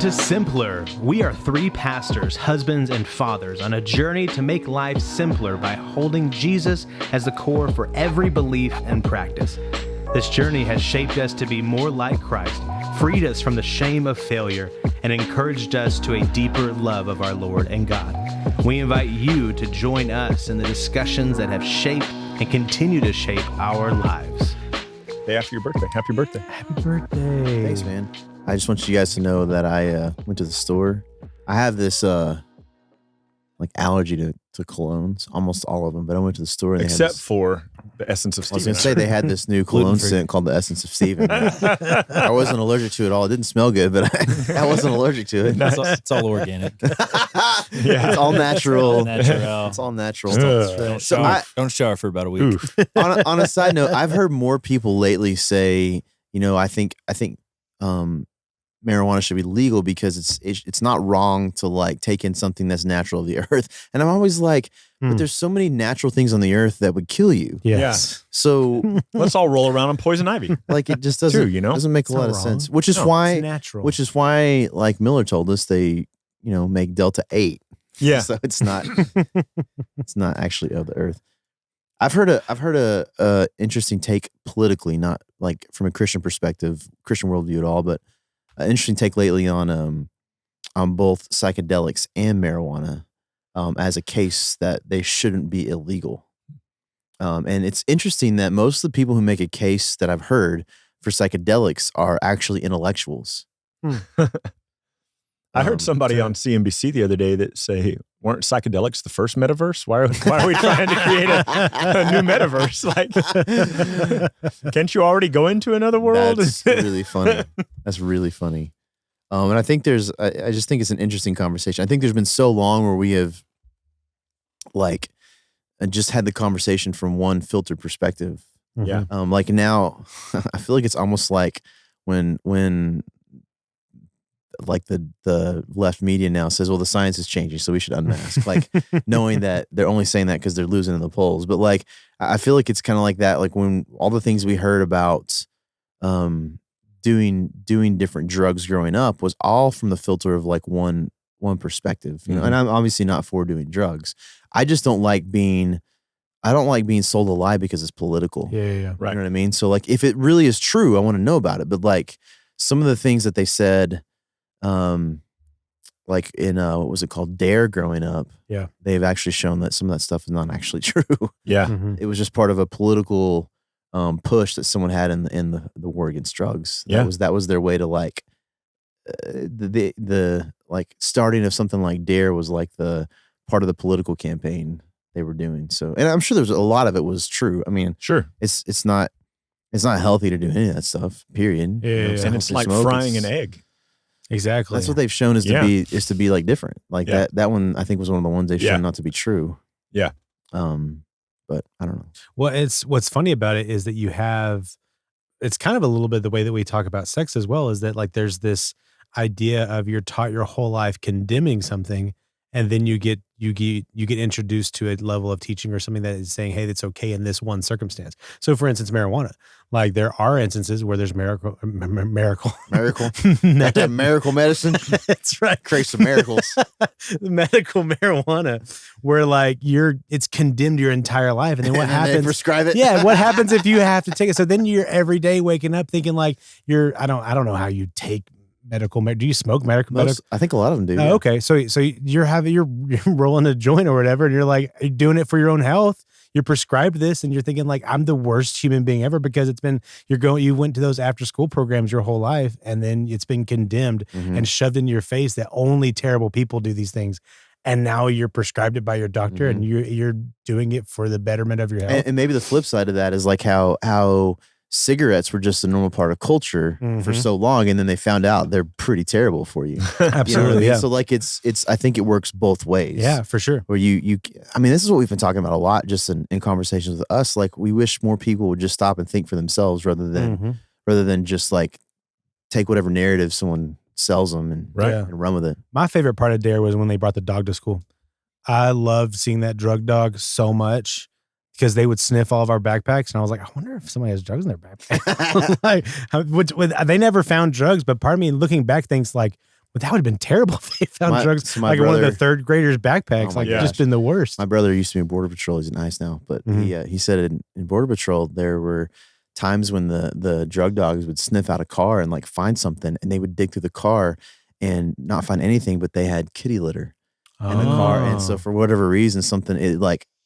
to Simpler. We are three pastors, husbands, and fathers on a journey to make life simpler by holding Jesus as the core for every belief and practice. This journey has shaped us to be more like Christ, freed us from the shame of failure, and encouraged us to a deeper love of our Lord and God. We invite you to join us in the discussions that have shaped and continue to shape our lives. Day after your birthday. Happy birthday. Happy birthday. Thanks, man. I just want you guys to know that I went to the store. I have this allergy to colognes, almost all of them, but I went to the store. And Except for the Essence of Steven. I was going to say they had this new cologne scent called the Essence of Steven. I wasn't allergic to it at all. It didn't smell good, but I wasn't allergic to it. It's all organic. Yeah, it's all natural. It's all natural. Don't shower for about a week. On a side note, I've heard more people lately say, I think marijuana should be legal because it's not wrong to like take in something that's natural of the earth. And I'm always like, but there's so many natural things on the earth that would kill you. Yes. Yeah. So let's all roll around on poison ivy. Like it just doesn't, doesn't make a lot of sense. Which is why, like Miller told us, they, make Delta 8. Yeah. So it's not actually of the earth. I've heard a interesting take politically, not like from a Christian perspective, Christian worldview at all, but an interesting take lately on both psychedelics and marijuana as a case that they shouldn't be illegal. And it's interesting that most of the people who make a case that I've heard for psychedelics are actually intellectuals. I heard somebody on CNBC the other day that say, weren't psychedelics the first metaverse? Why are we trying to create a new metaverse? Like, can't you already go into another world? That's really funny. That's really funny. And I think I just think it's an interesting conversation. I think there's been so long where we have like just had the conversation from one filtered perspective. Yeah. Like now I feel like it's almost like when like the left media now says, well, the science is changing, so we should unmask. Like knowing that they're only saying that because they're losing in the polls. But like, I feel like it's kind of like that. Like when all the things we heard about doing different drugs growing up was all from the filter of like one perspective. And I'm obviously not for doing drugs. I just don't like being sold a lie because it's political. Yeah. Right. You know what I mean? So like, if it really is true, I want to know about it. But like some of the things that they said, like in what was it called, Dare growing up, they've actually shown that some of that stuff is not actually true. Yeah. It was just part of a political push that someone had in the war against drugs. That was their way to like the like starting of something like Dare was like the part of the political campaign they were doing. So, and I'm sure there's a lot of it was true. I mean, sure, it's not healthy to do any of that stuff, period. And it's like frying an egg. Exactly. That's what they've shown is to be like different. Like that one I think was one of the ones they've shown not to be true. Yeah. But I don't know. Well, what's funny about it is that it's kind of a little bit the way that we talk about sex as well, is that like there's this idea of you're taught your whole life condemning something, and then you get introduced to a level of teaching or something that is saying, hey, that's okay in this one circumstance. So for instance, marijuana, like there are instances where there's miracle, that miracle medicine. That's right. Create some miracles. Medical marijuana, where like it's condemned your entire life. And then what happens? They prescribe it. Yeah. What happens if you have to take it? So then you're every day waking up thinking like I don't know how you take medical. Do you smoke medical? I think a lot of them do. Oh, okay. So you're rolling a joint or whatever, and you're like, you're doing it for your own health. You're prescribed this, and you're thinking like, I'm the worst human being ever because you went to those after school programs your whole life, and then it's been condemned and shoved in your face that only terrible people do these things. And now you're prescribed it by your doctor, and you're doing it for the betterment of your health. And maybe the flip side of that is like how cigarettes were just a normal part of culture for so long, and then they found out they're pretty terrible for you. Absolutely. You know what I mean? So like it's I think it works both ways. Yeah, for sure. Where I mean, this is what we've been talking about a lot just in conversations with us. Like we wish more people would just stop and think for themselves rather than just like take whatever narrative someone sells them and run with it. My favorite part of Dare was when they brought the dog to school. I loved seeing that drug dog so much, because they would sniff all of our backpacks, and I was like, I wonder if somebody has drugs in their backpack. Like, they never found drugs, but part of me looking back thinks like, But that would have been terrible if they found drugs so my like in one of brother- the third graders' backpacks. Oh my like gosh. just been the worst. My brother used to be in Border Patrol. He's nice now, but he said in Border Patrol there were times when the drug dogs would sniff out a car and like find something, and they would dig through the car and not find anything, but they had kitty litter in the car, and so for whatever reason, something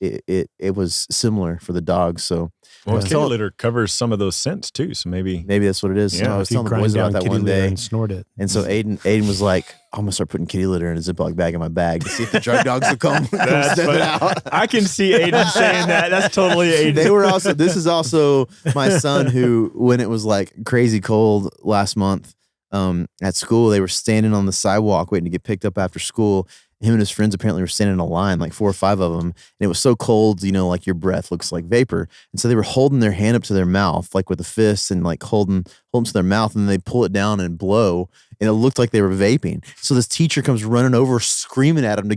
it was similar for the dogs. So kitty litter covers some of those scents too. So maybe that's what it is. Yeah. So I was telling the boys about that one day and snort it. And so Aiden was like, I'm gonna start putting kitty litter in a Ziploc bag in my bag to see if the drug dogs will come That's sniff it funny. out. I can see Aiden saying that. That's totally Aiden. They were also, this is also my son who, when it was like crazy cold last month at school, they were standing on the sidewalk waiting to get picked up after school. Him and his friends apparently were standing in a line, like 4 or 5 of them. And it was so cold, like your breath looks like vapor. And so they were holding their hand up to their mouth, like with a fist and like holding to their mouth. And then they pull it down and blow. And it looked like they were vaping. So this teacher comes running over, screaming at them to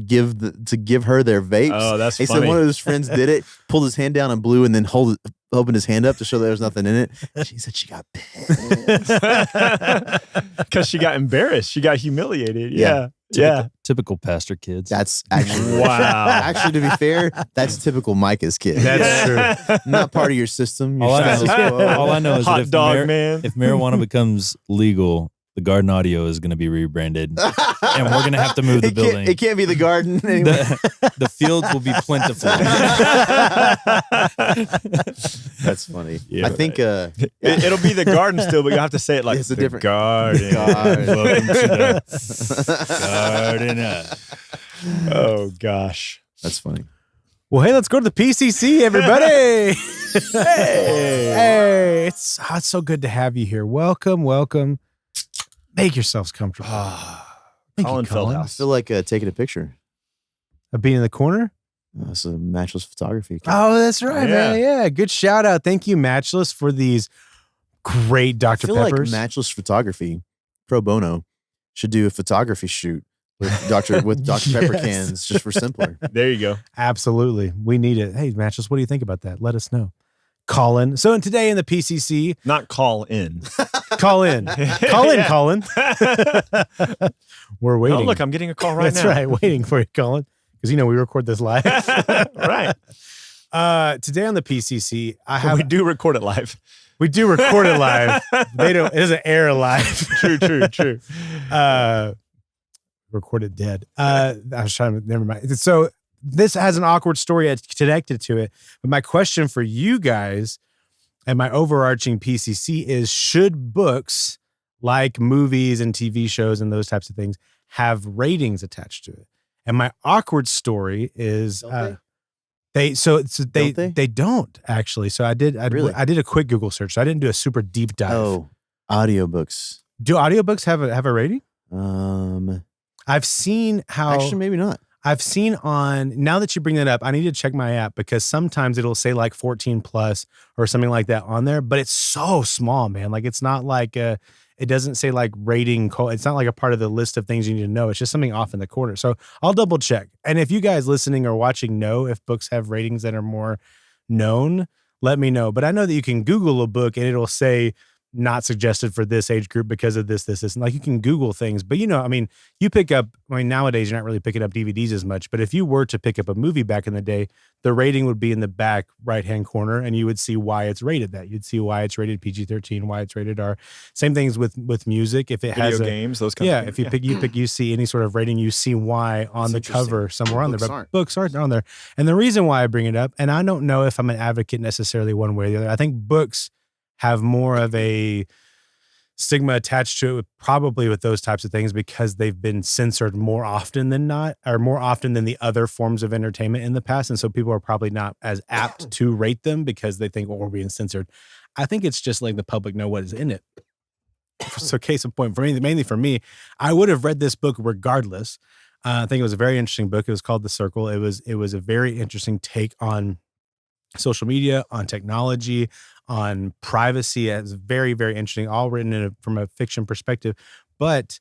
give her their vapes. Oh, that's He funny. said one of his friends did it, pulled his hand down and blew, and then opened his hand up to show there was nothing in it. She said she got pissed. Because she got embarrassed. She got humiliated. Yeah. Yeah. Typical pastor kids. That's actually Wow. Actually, to be fair, that's typical Micah's kid. That's true. Not part of your system. Your all status quo. all I know is Hot that if, dog, man. if marijuana becomes legal, the Garden Audio is going to be rebranded, and we're going to have to move the building. It can't be the garden anymore. The fields will be plentiful. That's funny. Yeah, I think It'll be the garden still, but you'll have to say it like It's a the different- garden. Garden. Welcome to the garden. Oh gosh. That's funny. Well, hey, let's go to the PCC, everybody. Hey, it's so good to have you here. Welcome. Make yourselves comfortable. Thank Colin you, Colin. I Feldhouse. feel like taking a picture. Being in the corner. It's a matchless photography. Oh, that's right, Yeah. man. Yeah, good shout out. Thank you, Matchless, for these great I Dr. feel Peppers. like matchless photography, pro bono, should do a photography shoot with Dr. Pepper Yes. cans just for simpler. There you go. Absolutely. We need it. Hey, Matchless, what do you think about that? Let us know. Colin. So today in the PCC, Not call in. call in. Colin. We're waiting. Oh, look, I'm getting a call right That's now. right. Waiting for you, Colin. Because we record this live. Right. Today on the PCC, We do record it live. we do record it live. It doesn't air live. True. Record it dead. I was trying to, never mind. So this has an awkward story connected to it. But my question for you guys and my overarching PCC is, should books like movies and TV shows and those types of things have ratings attached to it? And my awkward story is Don't they Don't they? they don't actually. So I did Really? I did a quick Google search. So I didn't do a super deep dive. Oh, audiobooks. Do audiobooks have a rating? Um, I've seen how actually, maybe not. I've seen on, now that you bring that up, I need to check my app because sometimes it'll say like 14 plus or something like that on there, but it's so small, man. Like it's not like it doesn't say like rating. It's not like a part of the list of things you need to know. It's just something off in the corner. So I'll double check. And if you guys listening or watching know if books have ratings that are more known, let me know. But I know that you can Google a book and it'll say not suggested for this age group because of this. And like you can Google things, but you pick up, nowadays you're not really picking up DVDs as much, but if you were to pick up a movie back in the day, the rating would be in the back right-hand corner and you would see why it's rated that. You'd see why it's rated PG-13, why it's rated R. Same things with music. If it has games, those kind of things. If you see any sort of rating, you see why on That's the cover somewhere on there, Books but aren't. books aren't on there. And the reason why I bring it up, and I don't know if I'm an advocate necessarily one way or the other, I think books have more of a stigma attached to it, probably with those types of things because they've been censored more often than not, or more often than the other forms of entertainment in the past. And so people are probably not as apt to rate them because they think, well, we're being censored. I think it's just like the public know what is in it. So case in point, for me, mainly for me, I would have read this book regardless. I think it was a very interesting book. It was called The Circle. It was a very interesting take on social media, on technology, on privacy. It's very, very interesting, all written from a fiction perspective. But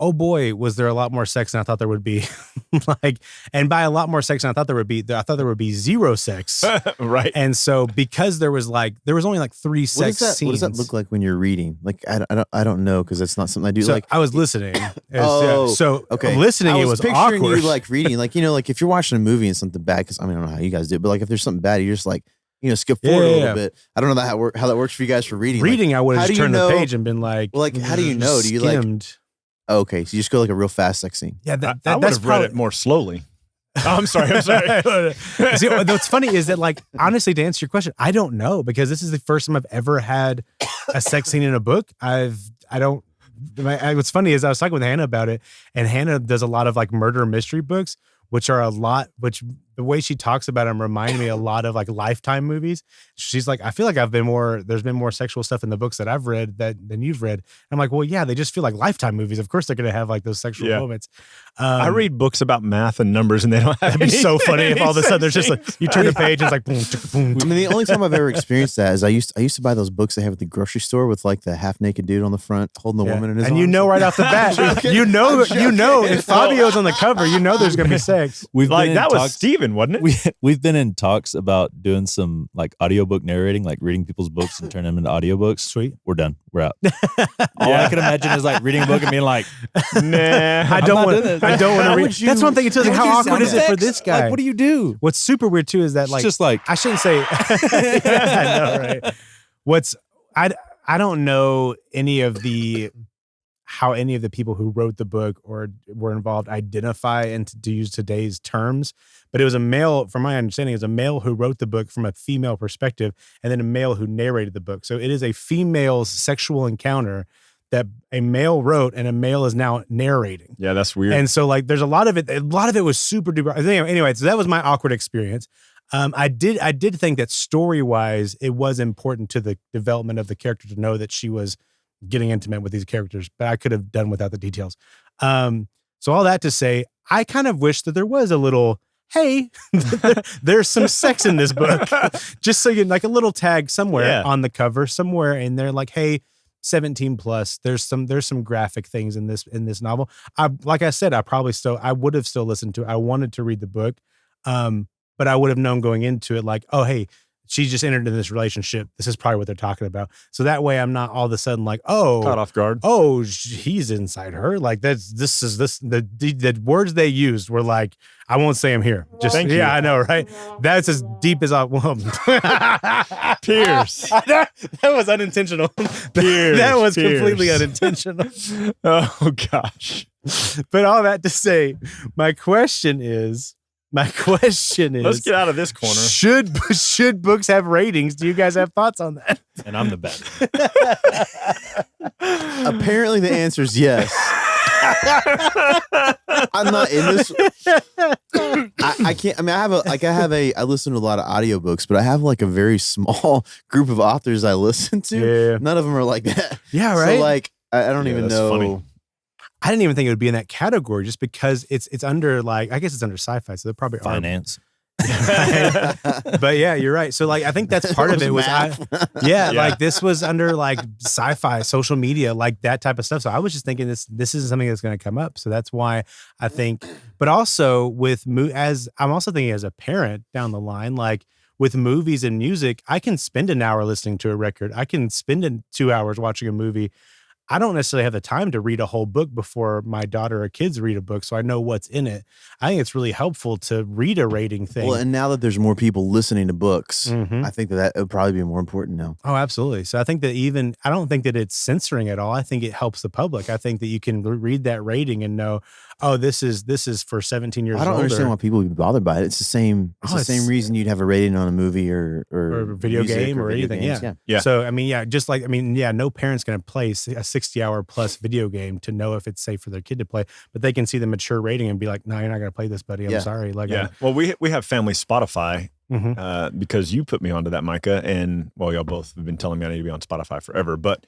oh boy, was there a lot more sex than I thought there would be. And by a lot more sex than I thought there would be, I thought there would be zero sex. Right. And so because there was only like 3 sex scenes. What does that look like when you're reading? Like, I don't know, because that's not something I do. So like I was listening. Okay. Listening, it was picturing awkward. you like reading, like, like if you're watching a movie and something bad, because I don't know how you guys do it, but like if there's something bad, you just like, skip forward a little bit. I don't know how that works for you guys for reading. Reading, like, I would have just turned the page and been like, well, like, how do you know? Do you skimmed. like? Oh, okay, so you just go like a real fast sex scene. Yeah, I would have read it more slowly. Oh, I'm sorry. See, what's funny is that, like, honestly, to answer your question, I don't know, because this is the first time I've ever had a sex scene in a book. What's funny is I was talking with Hannah about it, and Hannah does a lot of like murder mystery books, which the way she talks about them remind me a lot of like Lifetime movies. She's like, I feel like there's been more sexual stuff in the books that I've read than you've read. And I'm like, well, yeah, they just feel like Lifetime movies. Of course they're going to have like those sexual moments. I read books about math and numbers, and they don't have. That'd be so funny if all of a sudden there's just like, you turn the page and it's like, boom, chicka, boom. I mean, the only time I've ever experienced that is I used to buy those books they have at the grocery store with like the half naked dude on the front holding the woman in his arms. And right off the bat, you know, if Fabio's on the cover, there's going to be sex. That was Steven, wasn't it? We've been in talks about doing some like audiobook narrating, like reading people's books and turning them into audiobooks. Sweet. We're done. We're out. All I can imagine is like reading a book and being like, nah, I don't want to read. That's one thing it tells you. How awkward is it for this guy? Like, what do you do? What's super weird too is that like, it's just like, I shouldn't say. I know, right? I don't know how any of the people who wrote the book or were involved identify and to use today's terms, but it was a male, from my understanding, it was a male who wrote the book from a female perspective, and then a male who narrated the book. So it is a female's sexual encounter that a male wrote, and a male is now narrating. Yeah, that's weird. And so like, there's a lot of it was super duper. Anyway, so that was my awkward experience. I did think that story-wise, it was important to the development of the character to know that she was getting intimate with these characters, but I could have done without the details. So all that to say, I kind of wish that there was a little, hey, there's some sex in this book. Just so you like a little tag somewhere on the cover, somewhere in there, like, hey, 17 plus. There's some graphic things in this novel. Like I said, I would have still listened to it. I wanted to read the book. But I would have known going into it, like, oh, hey, she just entered into this relationship. This is probably what they're talking about. So that way I'm not all of a sudden like, oh, caught off guard. Oh, he's inside her. Like the words they used were like, I won't say them here. Just, Thank you. I know, right? That's as deep as Pierce. that was unintentional. That was completely unintentional. Oh gosh. But all that to say, my question is, let's get out of this corner. Should books have ratings? Do you guys have thoughts on that? and I'm the best. Apparently the answer is yes. I'm not in this. I can't. I mean, I listen to a lot of audiobooks, but I have like a very small group of authors I listen to. Yeah. None of them are like that. Yeah, right. So like, I don't even know. Funny. I didn't even think it would be in that category, just because it's under, like, I guess it's under sci-fi, so they probably Finance. are. But yeah, you're right. So like, I think that's part of it was like this was under like sci-fi, social media, like that type of stuff. So I was just thinking this is something that's going to come up. So that's why I think, but also I'm also thinking as a parent down the line, like with movies and music, I can spend an hour listening to a record. I can spend 2 hours watching a movie. I don't necessarily have the time to read a whole book before my daughter or kids read a book, so I know what's in it. I think it's really helpful to read a rating thing. Well, and now that there's more people listening to books, Mhm. I think that would probably be more important now. Oh, absolutely. So I think that I don't think that it's censoring at all. I think it helps the public. I think that you can read that rating and know, oh, this is for 17 years old. I don't understand why people would be bothered by it. It's the same. It's the same reason you'd have a rating on a movie or video music game or video anything. games. Yeah. So I mean, no parent's going to play a 60-hour plus video game to know if it's safe for their kid to play, but they can see the mature rating and be like, no, you're not going to play this, buddy. I'm sorry. Like, well, we have family Spotify Mhm. because you put me onto that, Micah, and well, y'all both have been telling me I need to be on Spotify forever, but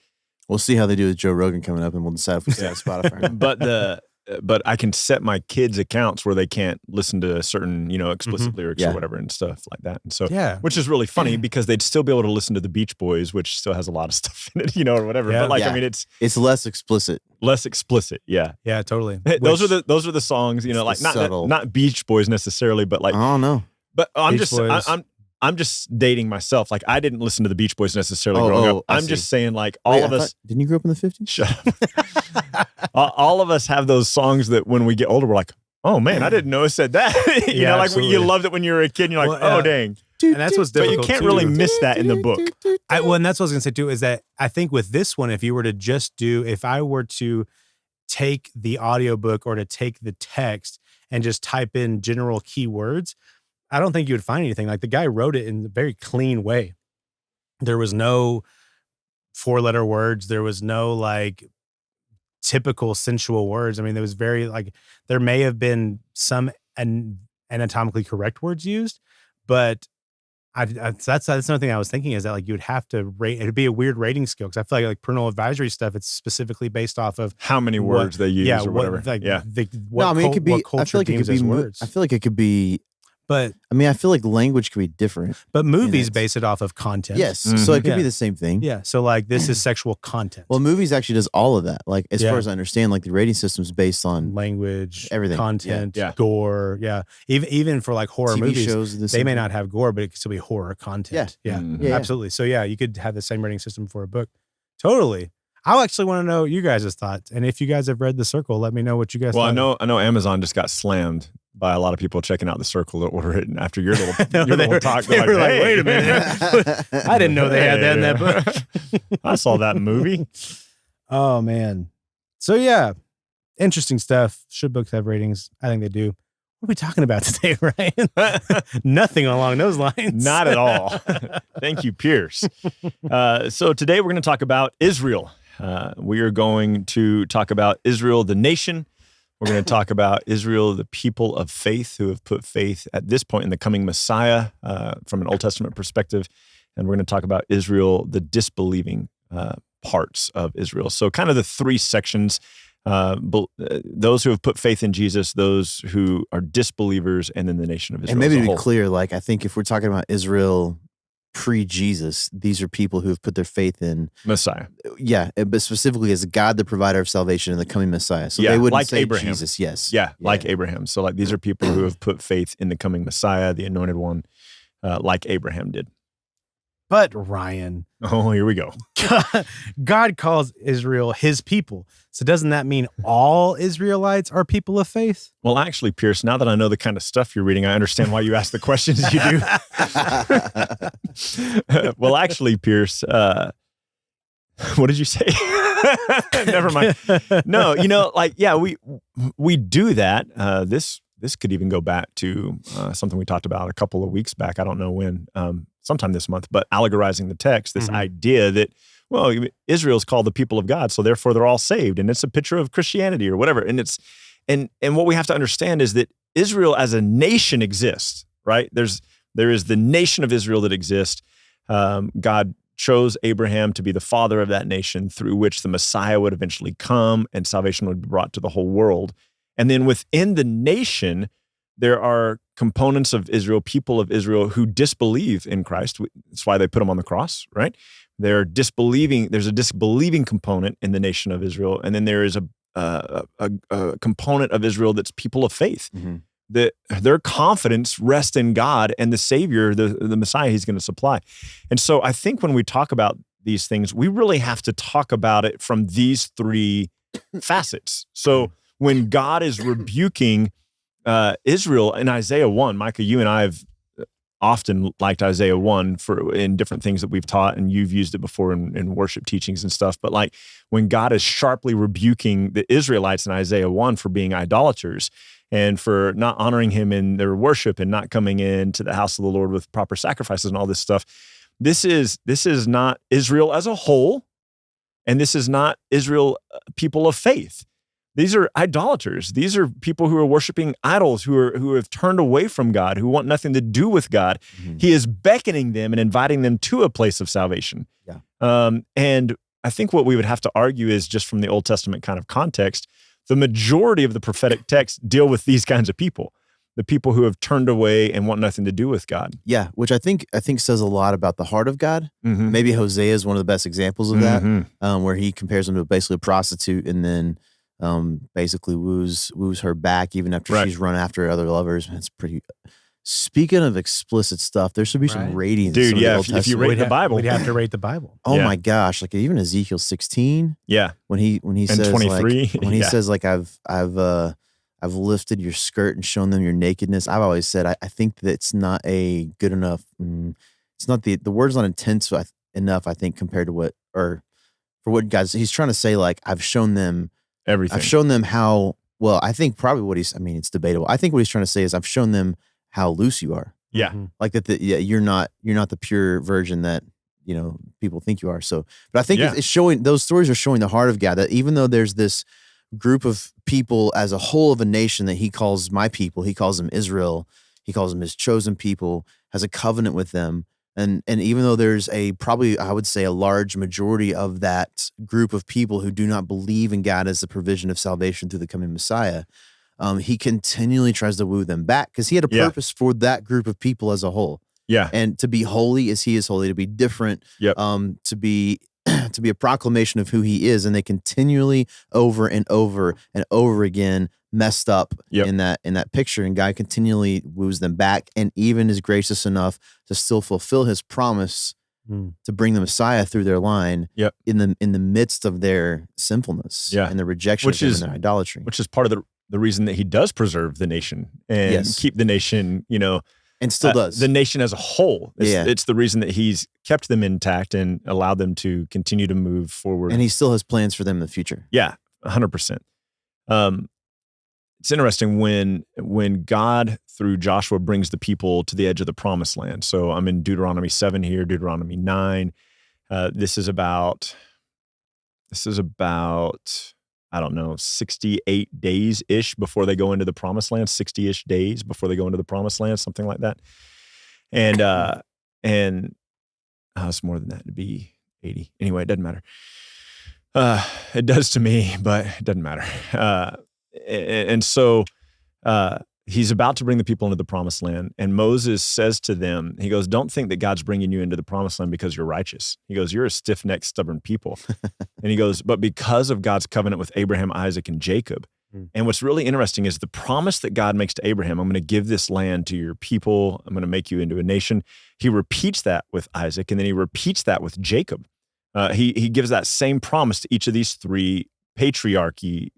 We'll see how they do with Joe Rogan coming up, and we'll decide if we stay on Spotify. but but I can set my kids' accounts where they can't listen to certain, explicit lyrics Yeah. or whatever and stuff like that. And so, Yeah. which is really funny because they'd still be able to listen to the Beach Boys, which still has a lot of stuff in it, or whatever. Yeah. But Yeah. it's less explicit. less explicit. Yeah. Yeah, totally. Those are the songs, like the subtle- not Beach Boys necessarily, but like, I don't know. but I'm Beach Boys. I'm just dating myself. Like I didn't listen to the Beach Boys necessarily Oh, growing oh, up. I I'm see. just saying like Wait, all of I us. thought- didn't you grow up in the 50s? Shut up. All of us have those songs that when we get older, we're like, oh man, I didn't know it said that. Yeah, like absolutely. you loved it when you were a kid and you're like, Well, oh dang. And that's what's But difficult. you can't too. really miss that in the book. And that's what I was going to say too, is that I think with this one, if I were to take the audiobook or to take the text and just type in general keywords, I don't think you would find anything. Like the guy wrote it in a very clean way. There was no 4-letter words. There was no like typical sensual words. I mean, there was very like, there may have been some anatomically correct words used, but that's another thing I was thinking is that like you would have to rate. It'd be a weird rating scale because I feel like parental advisory stuff. It's specifically based off of How many words they use or whatever. What, like, yeah. No, I mean, it could be. What culture I feel like it deems could be. as words. I feel like it could be. But I mean, I feel like language could be different. movies it's- base it off of content. Yes, so it could Yeah. be the same thing. Yeah. So like this is sexual content. Well, movies actually does all of that. Like as Yeah. far as I understand, like the rating system is based on language, Everything. content, Yeah. gore. Yeah. Even for like horror TV movies, shows. they may not have gore, but it could still be horror content. Yeah. Mhm. Yeah. Absolutely. So yeah, you could have the same rating system for a book. Totally. I actually want to know you guys' thoughts. And if you guys have read The Circle, let me know what you guys Well, thought. I know Amazon just got slammed by a lot of people checking out The Circle to order it. And after your little, No, your they little were- talk, they they're were like, "Hey." wait a minute. I didn't know they had that in that book. I saw that movie. Oh man. So yeah, interesting stuff. Should books have ratings? I think they do. What are we talking about today, Ryan? Nothing along those lines. Not at all. Thank you, Pierce. So today we're going to talk about Israel. We are going to talk about Israel, the nation. We're going to talk about Israel, the people of faith who have put faith at this point in the coming Messiah from an Old Testament perspective. And we're going to talk about Israel, the disbelieving parts of Israel. So kind of the three sections, those who have put faith in Jesus, those who are disbelievers, and then the nation of Israel. And maybe as to a be whole. clear, like I think if we're talking about Israel pre-Jesus, these are people who have put their faith in, Messiah. but specifically as God, the provider of salvation and the coming Messiah. So Yeah, they wouldn't like say Abraham. Jesus. Yes. Yeah, like Abraham. So like these are people who have put faith in the coming Messiah, the anointed one, like Abraham did. But Ryan, Oh, here we go. God calls Israel his people. So doesn't that mean all Israelites are people of faith? Well, actually, Pierce, now that I know the kind of stuff you're reading, I understand why you ask the questions you do. Well, actually, Pierce, what did you say? Never mind. No, we do that. This could even go back to something we talked about a couple of weeks back. I don't know when, sometime this month, but allegorizing the text, this idea that, well, Israel's called the people of God, so therefore they're all saved. And it's a picture of Christianity or whatever. And and what we have to understand is that Israel as a nation exists, right? There is the nation of Israel that exists. God chose Abraham to be the father of that nation through which the Messiah would eventually come and salvation would be brought to the whole world. And then within the nation, there are components of Israel, people of Israel who disbelieve in Christ. That's why they put him on the cross, right? They're disbelieving. There's a disbelieving component in the nation of Israel. And then there is a component of Israel that's people of faith. Mm-hmm. That their confidence rests in God and the Savior, the Messiah he's going to supply. And so I think when we talk about these things, we really have to talk about it from these three facets. So when God is rebuking Israel in Isaiah 1, Micah, you and I have often liked Isaiah 1 in different things that we've taught, and you've used it before in worship teachings and stuff. But like when God is sharply rebuking the Israelites in Isaiah 1 for being idolaters and for not honoring him in their worship and not coming into the house of the Lord with proper sacrifices and all this stuff, this is not Israel as a whole, and this is not Israel people of faith. These are idolaters. These are people who are worshiping idols, who have turned away from God, who want nothing to do with God. Mm-hmm. He is beckoning them and inviting them to a place of salvation. Yeah. And I think what we would have to argue is just from the Old Testament kind of context, the majority of the prophetic texts deal with these kinds of people, the people who have turned away and want nothing to do with God. Yeah, which I think says a lot about the heart of God. Mm-hmm. Maybe Hosea is one of the best examples of that, Mm-hmm. where he compares him to basically a prostitute, and then basically woos her back even after Right. she's run after other lovers. It's pretty. Speaking of explicit stuff, there should be some Right. ratings. in Dude, some of the yeah, Old if you Testament. rate the Bible. We'd have to rate the Bible. Oh Yeah. my gosh! Like even Ezekiel 16, Yeah. when he And says 23, like, when he yeah. says like I've lifted your skirt and shown them your nakedness. I've always said I think that it's not a good enough. It's not the word's not intense enough. I think compared to what or for what guys he's trying to say. Like I've shown them Everything. I've shown them how well. I think probably what he's. I mean, it's debatable. I think what he's trying to say is I've shown them how loose you are. Yeah. Mhm. Like that. You're not the pure virgin that people think you are. So, but I think Yeah. it's showing. Those stories are showing the heart of God. That even though there's this group of people as a whole of a nation that He calls my people, He calls them Israel. He calls them His chosen people. Has a covenant with them. And even though there's probably I would say a large majority of that group of people who do not believe in God as the provision of salvation through the coming Messiah, He continually tries to woo them back because He had a Yeah. purpose for that group of people as a whole. Yeah. And to be holy as He is holy, to be different, Yep. to be to be a proclamation of who He is, and they continually over and over and over again messed up Yep. in that picture, and God continually woos them back, and even is gracious enough to still fulfill His promise Mm. to bring the Messiah through their line. Yep. in the midst of their sinfulness, Yeah. and the rejection Which of Him is- and their idolatry, Which is part of the reason that He does preserve the nation and Yes. keep the nation, and still does. the nation as a whole. Yeah. It's the reason that He's kept them intact and allowed them to continue to move forward. and He still has plans for them in the future. Yeah, 100%. It's interesting when God through Joshua brings the people to the edge of the promised land. So I'm in Deuteronomy 7 here, Deuteronomy 9. This is about I don't know 68 days ish before they go into the promised land. 60-ish days before they go into the promised land, something like that. And it's more than that. It'd be 80. Anyway, it doesn't matter. It does to me, but it doesn't matter. And so he's about to bring the people into the promised land. And Moses says to them, he goes, don't think that God's bringing you into the promised land because you're righteous. He goes, you're a stiff-necked, stubborn people. And he goes, but because of God's covenant with Abraham, Isaac, and Jacob. And what's really interesting is the promise that God makes to Abraham, I'm going to give this land to your people. I'm going to make you into a nation. He repeats that with Isaac, and then he repeats that with Jacob. He gives that same promise to each of these three patriarchy,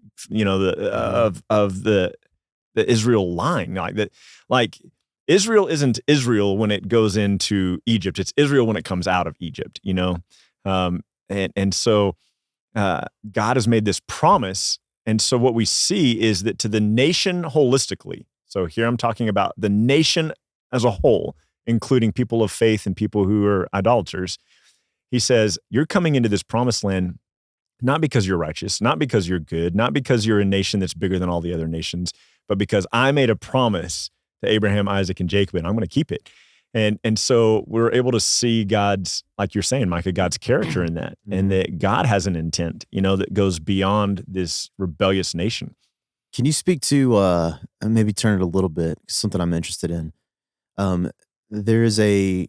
of the Israel line. Like Israel isn't Israel when it goes into Egypt. It's Israel when it comes out of Egypt, and so God has made this promise. And so what we see is that to the nation holistically, so here I'm talking about the nation as a whole, including people of faith and people who are idolaters, He says, you're coming into this promised land not because you're righteous, not because you're good, not because you're a nation that's bigger than all the other nations, but because I made a promise to Abraham, Isaac, and Jacob, and I'm going to keep it. And so we're able to see God's, like you're saying, Micah, God's character in that, and that God has an intent, that goes beyond this rebellious nation. Can you speak to maybe turn it a little bit, something I'm interested in? There is a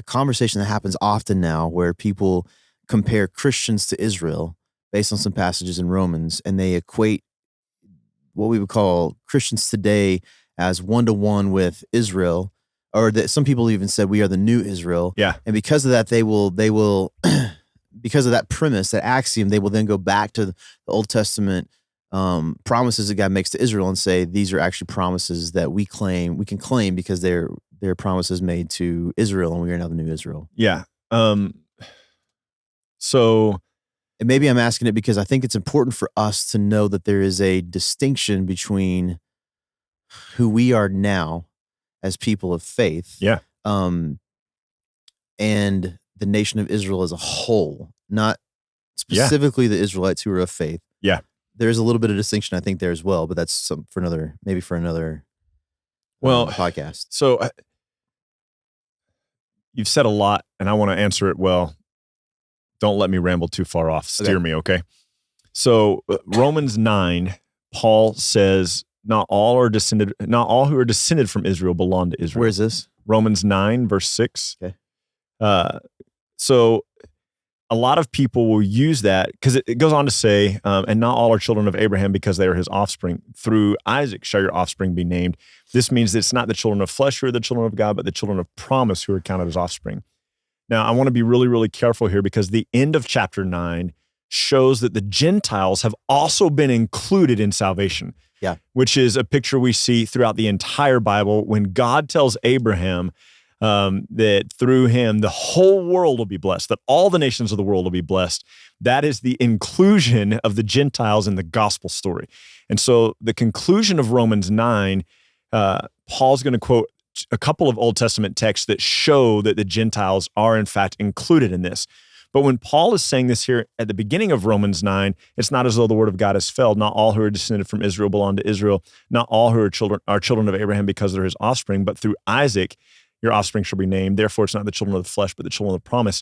conversation that happens often now where people compare Christians to Israel based on some passages in Romans, and they equate what we would call Christians today as one-to-one with Israel, or that some people even said we are the new Israel. Yeah. And because of that, they will because of that premise, that axiom, they will then go back to the Old Testament promises that God makes to Israel and say these are actually promises that we can claim because they're promises made to Israel, and we are now the new Israel. Yeah. So, and maybe I'm asking it because I think it's important for us to know that there is a distinction between who we are now as people of faith, yeah. And the nation of Israel as a whole, not specifically the Israelites who are of faith. Yeah. There's a little bit of distinction, I think, there as well, but that's for another podcast. So you've said a lot, and I want to answer it well. Don't let me ramble too far off. Steer me, okay? So Romans 9, Paul says not all who are descended from Israel belong to Israel. Where is this? Romans 9, verse 6. Okay. So a lot of people will use that because it goes on to say, and not all are children of Abraham because they are his offspring. Through Isaac shall your offspring be named. This means that it's not the children of flesh who are the children of God, but the children of promise who are counted as offspring. Now, I want to be really, really careful here because the end of chapter 9 shows that the Gentiles have also been included in salvation. Yeah. Which is a picture we see throughout the entire Bible when God tells Abraham that through him, the whole world will be blessed, that all the nations of the world will be blessed. That is the inclusion of the Gentiles in the gospel story. And so the conclusion of Romans 9, Paul's going to quote a couple of Old Testament texts that show that the Gentiles are in fact included in this. But when Paul is saying this here at the beginning of Romans 9, it's not as though the word of God has failed. Not all who are descended from Israel belong to Israel. Not all who are children of Abraham because they're his offspring, but through Isaac, your offspring shall be named. Therefore, it's not the children of the flesh, but the children of the promise.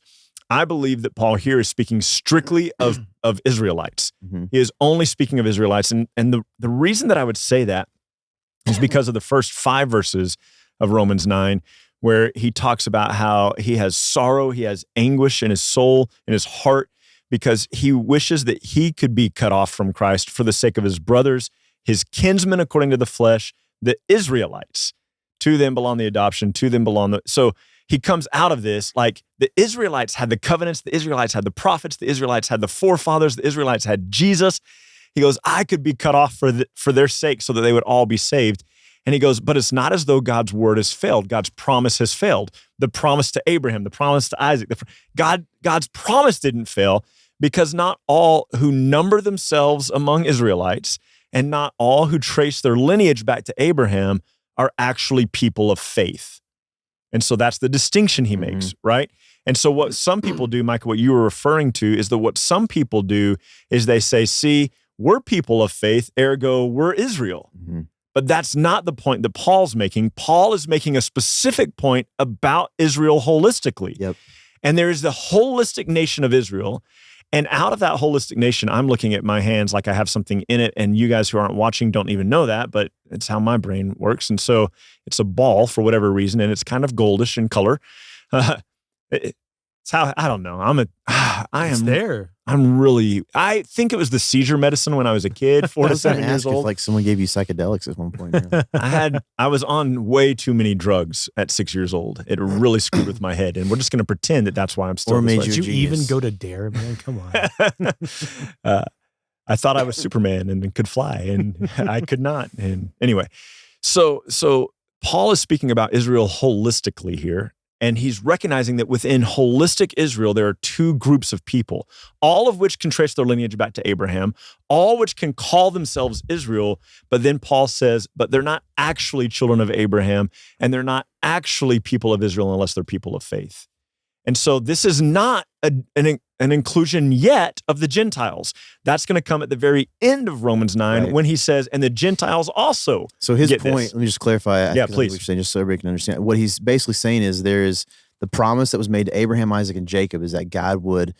I believe that Paul here is speaking strictly of Israelites. Mm-hmm. He is only speaking of Israelites. And the reason that I would say that is because of the first 5 verses of Romans 9, where he talks about how he has sorrow, he has anguish in his soul, in his heart, because he wishes that he could be cut off from Christ for the sake of his brothers, his kinsmen according to the flesh, the Israelites. To them belong the adoption, to them belong the... So he comes out of this like the Israelites had the covenants, the Israelites had the prophets, the Israelites had the forefathers, the Israelites had Jesus. He goes, I could be cut off for their sake so that they would all be saved. And he goes, but it's not as though God's word has failed. God's promise has failed. The promise to Abraham, the promise to Isaac, God's promise didn't fail because not all who number themselves among Israelites and not all who trace their lineage back to Abraham are actually people of faith. And so that's the distinction he makes, right? And so what some people do, Michael, what you were referring to is that what some people do is they say, see, we're people of faith, ergo we're Israel. Mm-hmm. But that's not the point that Paul's making. Paul is making a specific point about Israel holistically. Yep. And there is the holistic nation of Israel. And out of that holistic nation, I'm looking at my hands like I have something in it. And you guys who aren't watching don't even know that, but it's how my brain works. And so it's a ball for whatever reason, and it's kind of goldish in color. It's how, I don't know. It's there. I think it was the seizure medicine when I was a kid, 4 to 7 years old. If, like, someone gave you psychedelics at one point. I was on way too many drugs at 6 years old. It really screwed with my head, and we're just going to pretend that that's why I'm still. Or made this way. you Did you even go to Dare, man? Come on. I thought I was Superman and could fly, and I could not. And anyway, so Paul is speaking about Israel holistically here. And he's recognizing that within holistic Israel, there are 2 groups of people, all of which can trace their lineage back to Abraham, all which can call themselves Israel. But then Paul says, but they're not actually children of Abraham, and they're not actually people of Israel unless they're people of faith. And so this is not an inclusion yet of the Gentiles. That's going to come at the very end of Romans 9 when he says, and the Gentiles also. So his get point, this. let me just clarify. Yeah, please. Saying, just so everybody can understand. What he's basically saying is there is the promise that was made to Abraham, Isaac, and Jacob is that God would,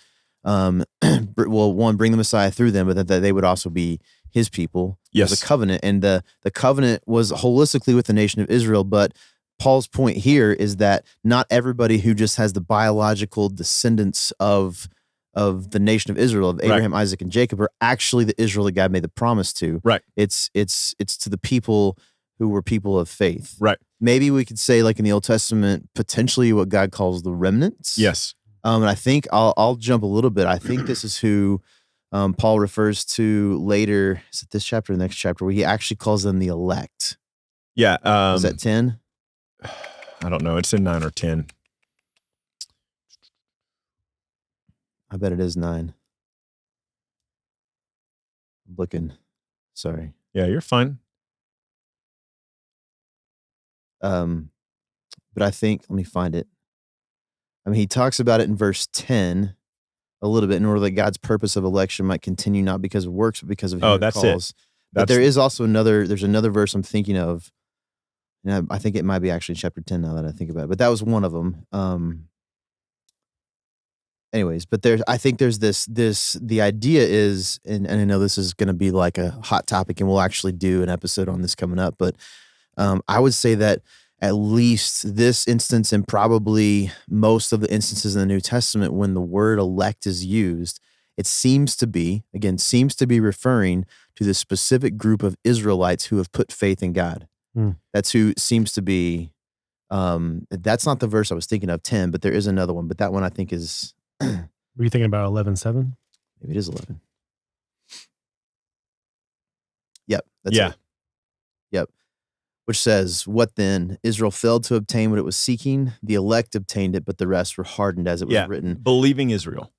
bring the Messiah through them, but that they would also be his people. Yes. It was a covenant. And the covenant was holistically with the nation of Israel, but Paul's point here is that not everybody who just has the biological descendants of the nation of Israel, of Abraham, Isaac, and Jacob, are actually the Israel that God made the promise to. Right. It's to the people who were people of faith. Right. Maybe we could say, like in the Old Testament, potentially what God calls the remnants. Yes. And I think I'll jump a little bit. I think this is who Paul refers to later. Is it this chapter or the next chapter where he actually calls them the elect? Yeah. Is that 10? I don't know. It's in 9 or 10. I bet it is 9. I'm looking. Sorry. Yeah, you're fine. But I think, let me find it. I mean, he talks about it in verse 10 a little bit, in order that God's purpose of election might continue not because of works, but because of him who calls. It. But there is also there's another verse I'm thinking of. And I think it might be actually chapter 10 now that I think about it. But that was one of them. anyways, but I think there's the idea is, and I know this is going to be like a hot topic, and we'll actually do an episode on this coming up, but I would say that at least this instance, and probably most of the instances in the New Testament, when the word elect is used, it seems to be referring to the specific group of Israelites who have put faith in God. That's who seems to be. That's not the verse I was thinking of, 10, but there is another one. But that one I think is. Were you thinking about 11:7? Maybe it is 11. Yep. That's it. Yep. Which says, "What then? Israel failed to obtain what it was seeking. The elect obtained it, but the rest were hardened, as it was written." Believing Israel.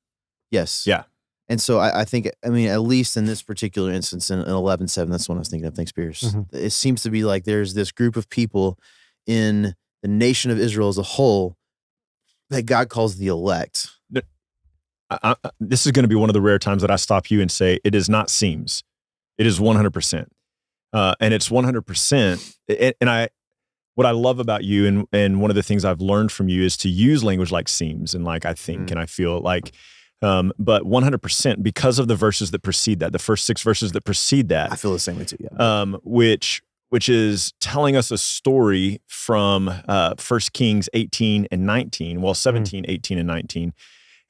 Yes. Yeah. And so I think, I mean, at least in this particular instance, in 11:7, that's what I was thinking of. Thanks, Pierce. It seems to be like there's this group of people in the nation of Israel as a whole that God calls the elect. This is going to be one of the rare times that I stop you and say, it is not seems. It is 100%. And it's 100%. And what I love about you, and one of the things I've learned from you, is to use language like seems and like I think and I feel like, but 100% because of the verses that precede that, the first 6 verses that precede that. I feel the same way too. Yeah. Which is telling us a story from 1 Kings 18 and 19, 17, 18, and 19.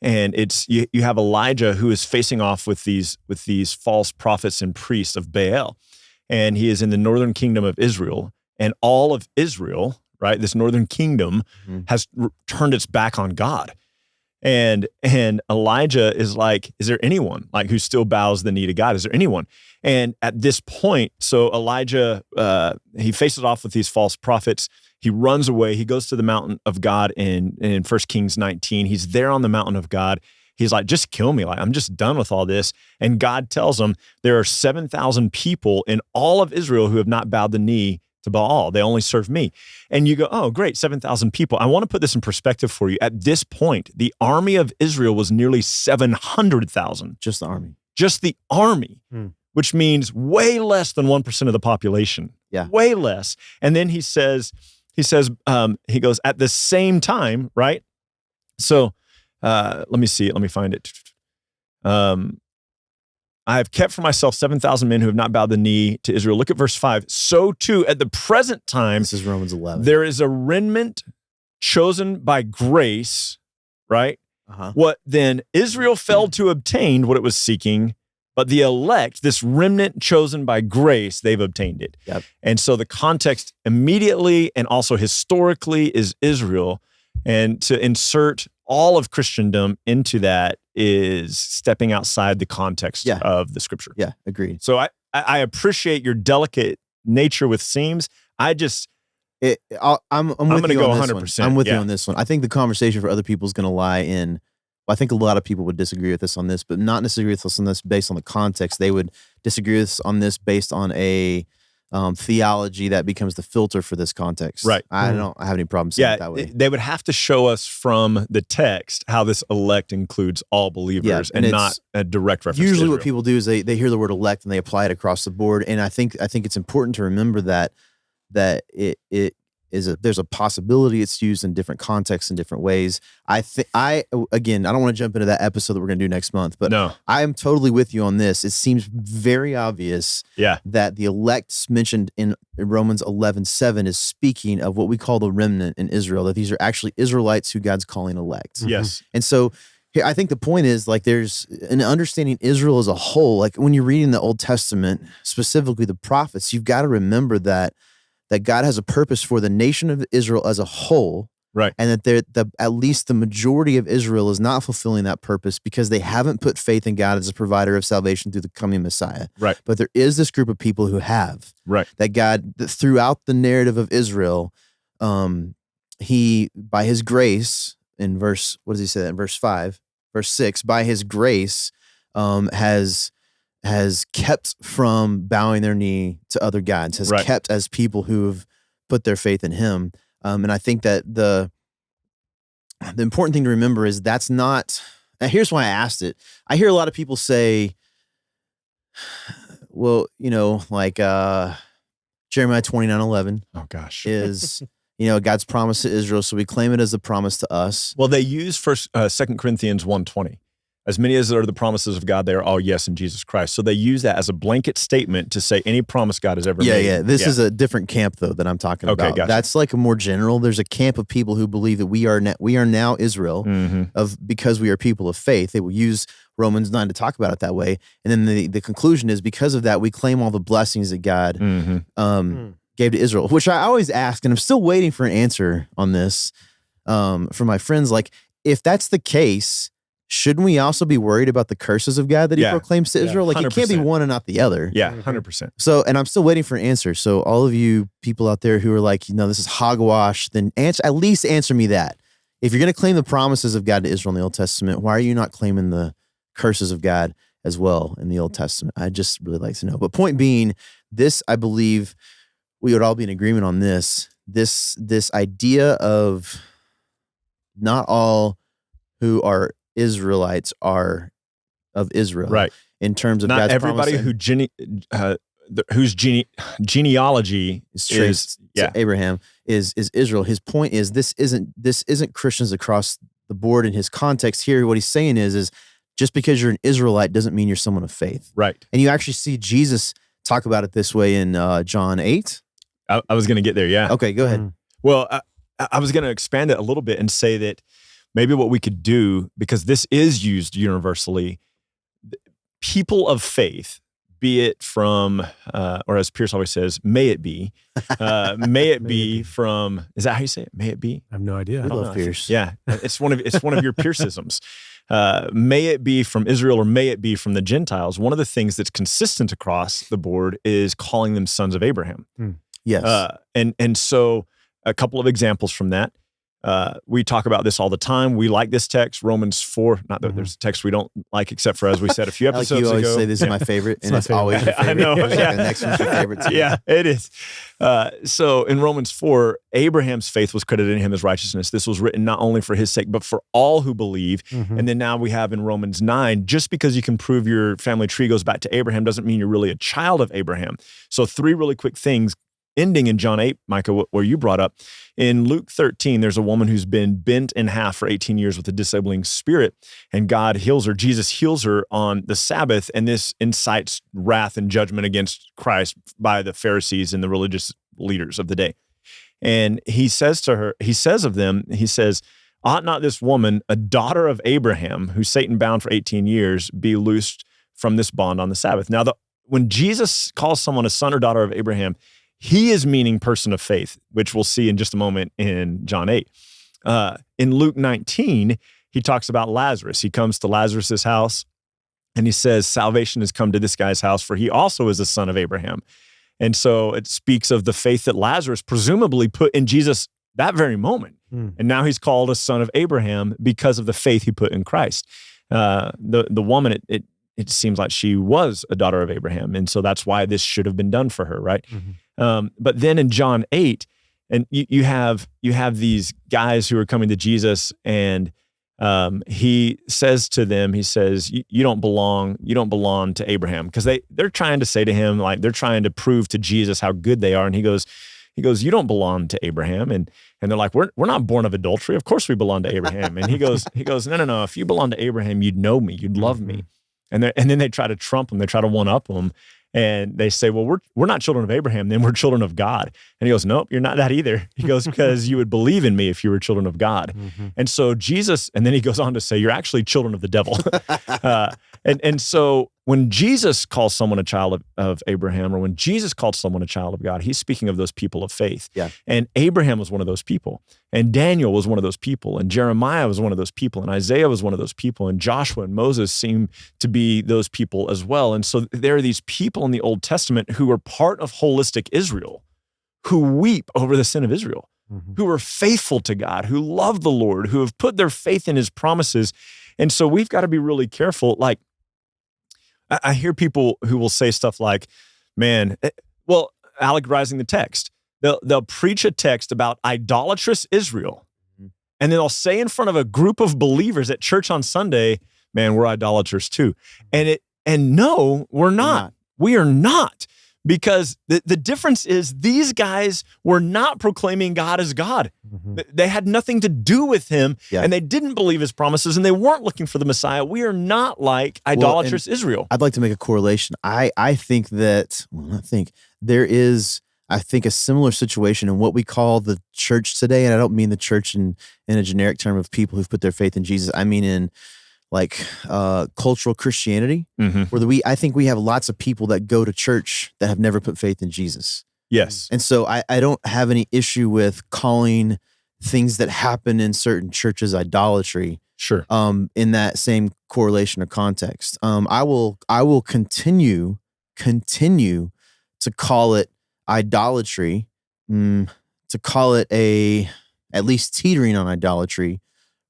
And it's you have Elijah who is facing off with these false prophets and priests of Baal. And he is in the northern kingdom of Israel. And all of Israel, right, this northern kingdom has turned its back on God. And Elijah is like, is there anyone like who still bows the knee to God? Is there anyone? And at this point, so Elijah, he faces off with these false prophets. He runs away. He goes to the mountain of God in 1 Kings 19. He's there on the mountain of God. He's like, just kill me. Like, I'm just done with all this. And God tells him there are 7,000 people in all of Israel who have not bowed the knee to Baal. They only serve me. And you go, oh, great, 7,000 people. I want to put this in perspective for you. At this point, the army of Israel was nearly 700,000. Just the army. Just the army, which means way less than 1% of the population. Yeah. Way less. And then he goes, at the same time, right? So let me see. Let me find it. I have kept for myself 7,000 men who have not bowed the knee to Israel. Look at verse 5. So too, at the present time, this is Romans 11. There is a remnant chosen by grace, right? What then? Israel failed to obtain what it was seeking, but the elect, this remnant chosen by grace, they've obtained it. Yep. And so the context immediately and also historically is Israel. And to insert all of Christendom into that is stepping outside the context of the scripture. Yeah, agreed. So I appreciate your delicate nature with seams. I'm going to go 100%. I'm with you on this one. I think the conversation for other people is going to lie in, well, I think a lot of people would disagree with us on this, but not disagree with us on this based on the context. They would disagree with us on this based on a theology that becomes the filter for this context. Right. I don't have any problem saying it that way. They would have to show us from the text how this elect includes all believers and not a direct reference. Usually to what people do is they hear the word elect and they apply it across the board. And I think it's important to remember that there's a possibility it's used in different contexts in different ways. Again, I don't want to jump into that episode that we're going to do next month, but no. I am totally with you on this. It seems very obvious that the elect mentioned in Romans 11:7 is speaking of what we call the remnant in Israel, that these are actually Israelites who God's calling elect. Yes. And so here, I think the point is, like, there's an understanding Israel as a whole. Like, when you're reading the Old Testament, specifically the prophets, you've got to remember that God has a purpose for the nation of Israel as a whole, right? And that at least the majority of Israel is not fulfilling that purpose because they haven't put faith in God as a provider of salvation through the coming Messiah, right? But there is this group of people who have, right? That God, throughout the narrative of Israel, He, by His grace, in verse, what does He say that in verse 5, verse 6, by His grace, has kept from bowing their knee to other gods, has kept as people who have put their faith in Him. And I think that the important thing to remember is that's not, and here's why I asked it. I hear a lot of people say, well, like Jeremiah 29:11 oh gosh, is God's promise to Israel, so we claim it as a promise to us. Well, they use 2 Corinthians 1:20. As many as are the promises of God, they are all yes in Jesus Christ. So they use that as a blanket statement to say any promise God has ever made. Yeah. This is a different camp, though, that I'm talking about. Gotcha. That's like a more general. There's a camp of people who believe that we are now Israel because we are people of faith. They will use Romans 9 to talk about it that way. And then the conclusion is because of that, we claim all the blessings that God gave to Israel, which I always ask, and I'm still waiting for an answer on this from my friends. Like, if that's the case, shouldn't we also be worried about the curses of God that he proclaims to Israel? Like, 100%. It can't be one and not the other. Yeah, 100%. So, and I'm still waiting for an answer. So all of you people out there who are like, this is hogwash, then at least answer me that. If you're going to claim the promises of God to Israel in the Old Testament, why are you not claiming the curses of God as well in the Old Testament? I just really like to know. But point being, this, I believe we would all be in agreement on this idea of not all who are Israelites are of Israel, right? In terms of not God's everybody whose genealogy is traced to Abraham is Israel. His point is this isn't Christians across the board. In his context here, what he's saying is just because you're an Israelite doesn't mean you're someone of faith, right? And you actually see Jesus talk about it this way in John 8. I was going to get there, yeah. Okay, go ahead. Well, I was going to expand it a little bit and say that maybe what we could do, because this is used universally, people of faith, be it from, or as Pierce always says, may it be from, is that how you say it? May it be? I have no idea. We love Pierce. Yeah, it's one of your Piercisms. May it be from Israel or may it be from the Gentiles. One of the things that's consistent across the board is calling them sons of Abraham. Yes. And so a couple of examples from that. We talk about this all the time. We like this text, Romans 4. Not that there's a text we don't like, except for, as we said a few episodes ago. You always say this is my favorite, and it's always your favorite. I know. Like the next one's your favorite too. Yeah, it is. So in Romans 4, Abraham's faith was credited in him as righteousness. This was written not only for his sake, but for all who believe. And then now we have in Romans 9, just because you can prove your family tree goes back to Abraham doesn't mean you're really a child of Abraham. So 3 really quick things. Ending in John 8, Micah, where you brought up. In Luke 13, there's a woman who's been bent in half for 18 years with a disabling spirit, and God heals her. Jesus heals her on the Sabbath, and this incites wrath and judgment against Christ by the Pharisees and the religious leaders of the day. And he says of them, ought not this woman, a daughter of Abraham, who Satan bound for 18 years, be loosed from this bond on the Sabbath? Now, when Jesus calls someone a son or daughter of Abraham, he is meaning person of faith, which we'll see in just a moment in John 8. In Luke 19, he talks about Lazarus. He comes to Lazarus's house and he says, salvation has come to this guy's house, for he also is a son of Abraham. And so it speaks of the faith that Lazarus presumably put in Jesus that very moment. And now he's called a son of Abraham because of the faith he put in Christ. The woman, it seems like she was a daughter of Abraham. And so that's why this should have been done for her, right? But then in John 8, and you have these guys who are coming to Jesus, and he says to them, you don't belong to Abraham, because they're trying to say to him, like, they're trying to prove to Jesus how good they are. And he goes, you don't belong to Abraham. And they're like, we're not born of adultery. Of course we belong to Abraham. And he goes, no. If you belong to Abraham, you'd know me, you'd love me. And then they try to trump him. They try to one-up him. And they say, well, we're not children of Abraham, then we're children of God. And he goes, nope, you're not that either. He goes, because you would believe in me if you were children of God. And so Jesus, and then he goes on to say, you're actually children of the devil. And so when Jesus calls someone a child of Abraham, or when Jesus called someone a child of God, he's speaking of those people of faith. Yeah. And Abraham was one of those people. And Daniel was one of those people. And Jeremiah was one of those people. And Isaiah was one of those people. And Joshua and Moses seem to be those people as well. And so there are these people in the Old Testament who are part of holistic Israel, who weep over the sin of Israel, who are faithful to God, who love the Lord, who have put their faith in his promises. And so we've got to be really careful. Like, I hear people who will say stuff like, allegorizing the text. They'll preach a text about idolatrous Israel, and then they'll say in front of a group of believers at church on Sunday, man, we're idolaters too. And no, we're not. We are not. because the difference is these guys were not proclaiming God as God. They had nothing to do with him, and they didn't believe his promises, and they weren't looking for the Messiah. We are not like idolatrous Israel. I'd like to make a correlation. I think that, there is, I think, a similar situation in what we call the church today, and I don't mean the church in a generic term of people who've put their faith in Jesus. I mean in like cultural Christianity, where I think we have lots of people that go to church that have never put faith in Jesus. Yes. And so I don't have any issue with calling things that happen in certain churches idolatry. Sure. In that same correlation or context. I will continue to call it idolatry, to call it at least teetering on idolatry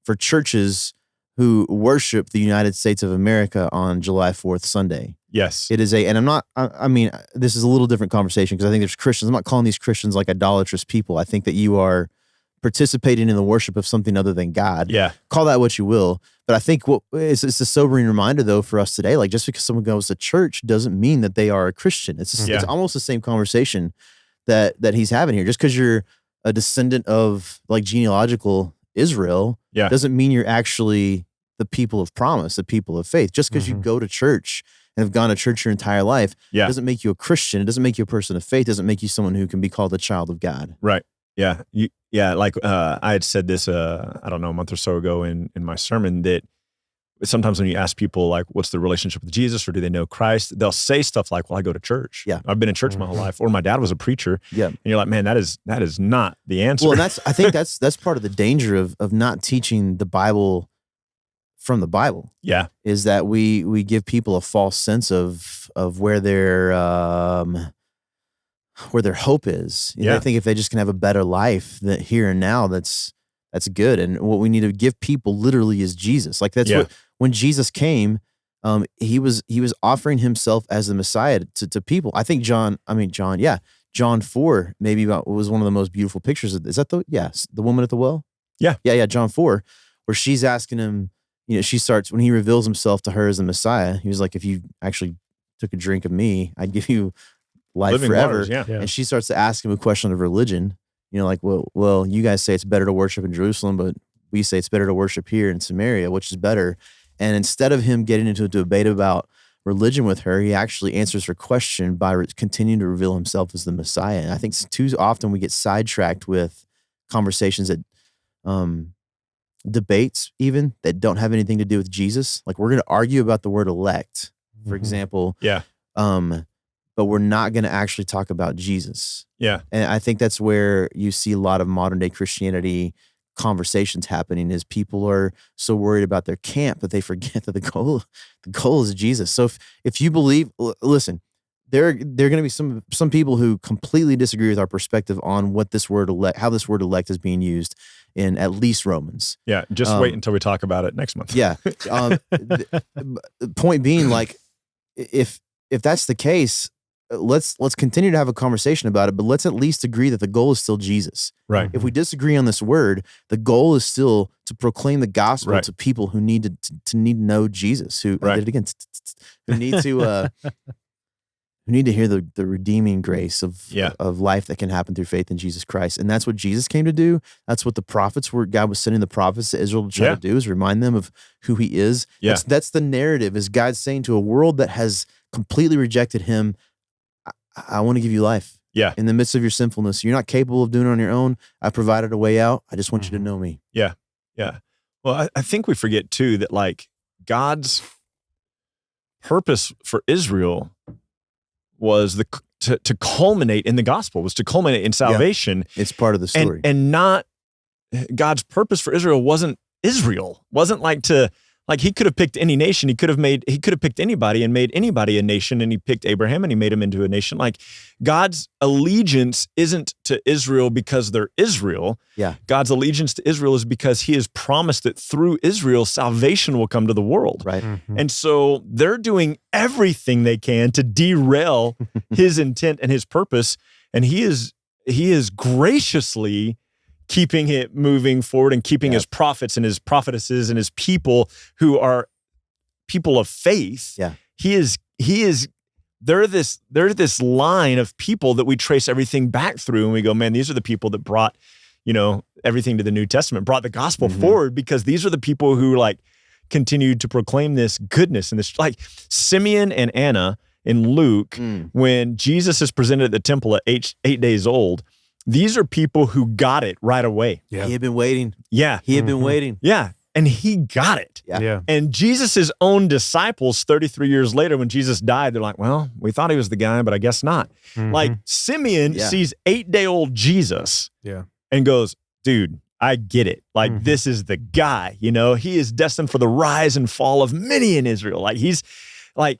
for churches who worship the United States of America on July 4th Sunday. Yes. It is I mean, this is a little different conversation because I think there's Christians. I'm not calling these Christians like idolatrous people. I think that you are participating in the worship of something other than God. Yeah. Call that what you will. But I think it's a sobering reminder though for us today, like just because someone goes to church doesn't mean that they are a Christian. It's almost the same conversation that he's having here. Just because you're a descendant of like genealogical Israel doesn't mean you're actually the people of promise, the people of faith. Just because you go to church and have gone to church your entire life doesn't make you a Christian. It doesn't make you a person of faith. It doesn't make you someone who can be called a child of God. Right. Yeah. Like I had said this, I don't know, a month or so ago in my sermon, that sometimes when you ask people like, what's the relationship with Jesus or do they know Christ? They'll say stuff like, well, I go to church. Yeah. I've been in church my whole life, or my dad was a preacher. Yeah. And you're like, man, that is not the answer. Well, and I think that's part of the danger of not teaching the Bible from the Bible. Yeah. Is that we give people a false sense of where their hope is. I think if they just can have a better life that here and now, that's good. And what we need to give people literally is Jesus. Like that's what, when Jesus came, he was offering himself as the Messiah to people. I think John 4 maybe was one of the most beautiful pictures of this. Is that the woman at the well? Yeah. John 4, where she's asking him, she starts, when he reveals himself to her as the Messiah, he was like, if you actually took a drink of me, I'd give you life living forever. Waters, And she starts to ask him a question of religion. Like, well, you guys say it's better to worship in Jerusalem, but we say it's better to worship here in Samaria, which is better. And instead of him getting into a debate about religion with her, he actually answers her question by continuing to reveal himself as the Messiah. And I think too often we get sidetracked with conversations that, debates even that don't have anything to do with Jesus. Like we're going to argue about the word elect, for example. Yeah. But we're not going to actually talk about Jesus. Yeah. And I think that's where you see a lot of modern day Christianity conversations happening, is people are so worried about their camp that they forget that the goal is Jesus. So if you believe, listen, there are going to be some people who completely disagree with our perspective on what this word elect, how this word elect is being used in at least Romans. Yeah. Just wait until we talk about it next month. Yeah. Point being, like, if that's the case, let's continue to have a conversation about it, but let's at least agree that the goal is still Jesus. Right. If we disagree on this word, the goal is still to proclaim the gospel to people who need to know Jesus, who I did it again, who need to who need to hear the redeeming grace of life that can happen through faith in Jesus Christ. And that's what Jesus came to do. That's what the prophets were. God was sending the prophets to Israel to try to do, is remind them of who he is. Yeah. That's the narrative, is God saying to a world that has completely rejected him, I want to give you life. Yeah. In the midst of your sinfulness. You're not capable of doing it on your own. I provided a way out. I just want you to know me. Yeah. Yeah. Well, I think we forget too that like God's purpose for Israel was to culminate in the gospel, was to culminate in salvation. Yeah. It's part of the story. And not, God's purpose for Israel wasn't like he could have picked any nation. He could have picked anybody and made anybody a nation, and he picked Abraham and he made him into a nation. Like God's allegiance isn't to Israel because they're Israel. Yeah. God's allegiance to Israel is because he has promised that through Israel, salvation will come to the world. Right. Mm-hmm. And so they're doing everything they can to derail his intent and his purpose. And he is graciously keeping it moving forward and keeping his prophets and his prophetesses and his people who are people of faith. Yeah. He is they're this line of people that we trace everything back through, and we go, man, these are the people that brought, everything to the New Testament, brought the gospel forward, because these are the people who like continued to proclaim this goodness and this, like Simeon and Anna in Luke, when Jesus is presented at the temple at 8 days old. These are people who got it right away. Yeah. He had been waiting. Yeah. He had been waiting. Yeah. And he got it. Yeah. And Jesus's own disciples 33 years later, when Jesus died, they're like, well, we thought he was the guy, but I guess not. Like Simeon sees 8-day-old Jesus and goes, dude, I get it. Like, this is the guy, he is destined for the rise and fall of many in Israel. Like, he's like,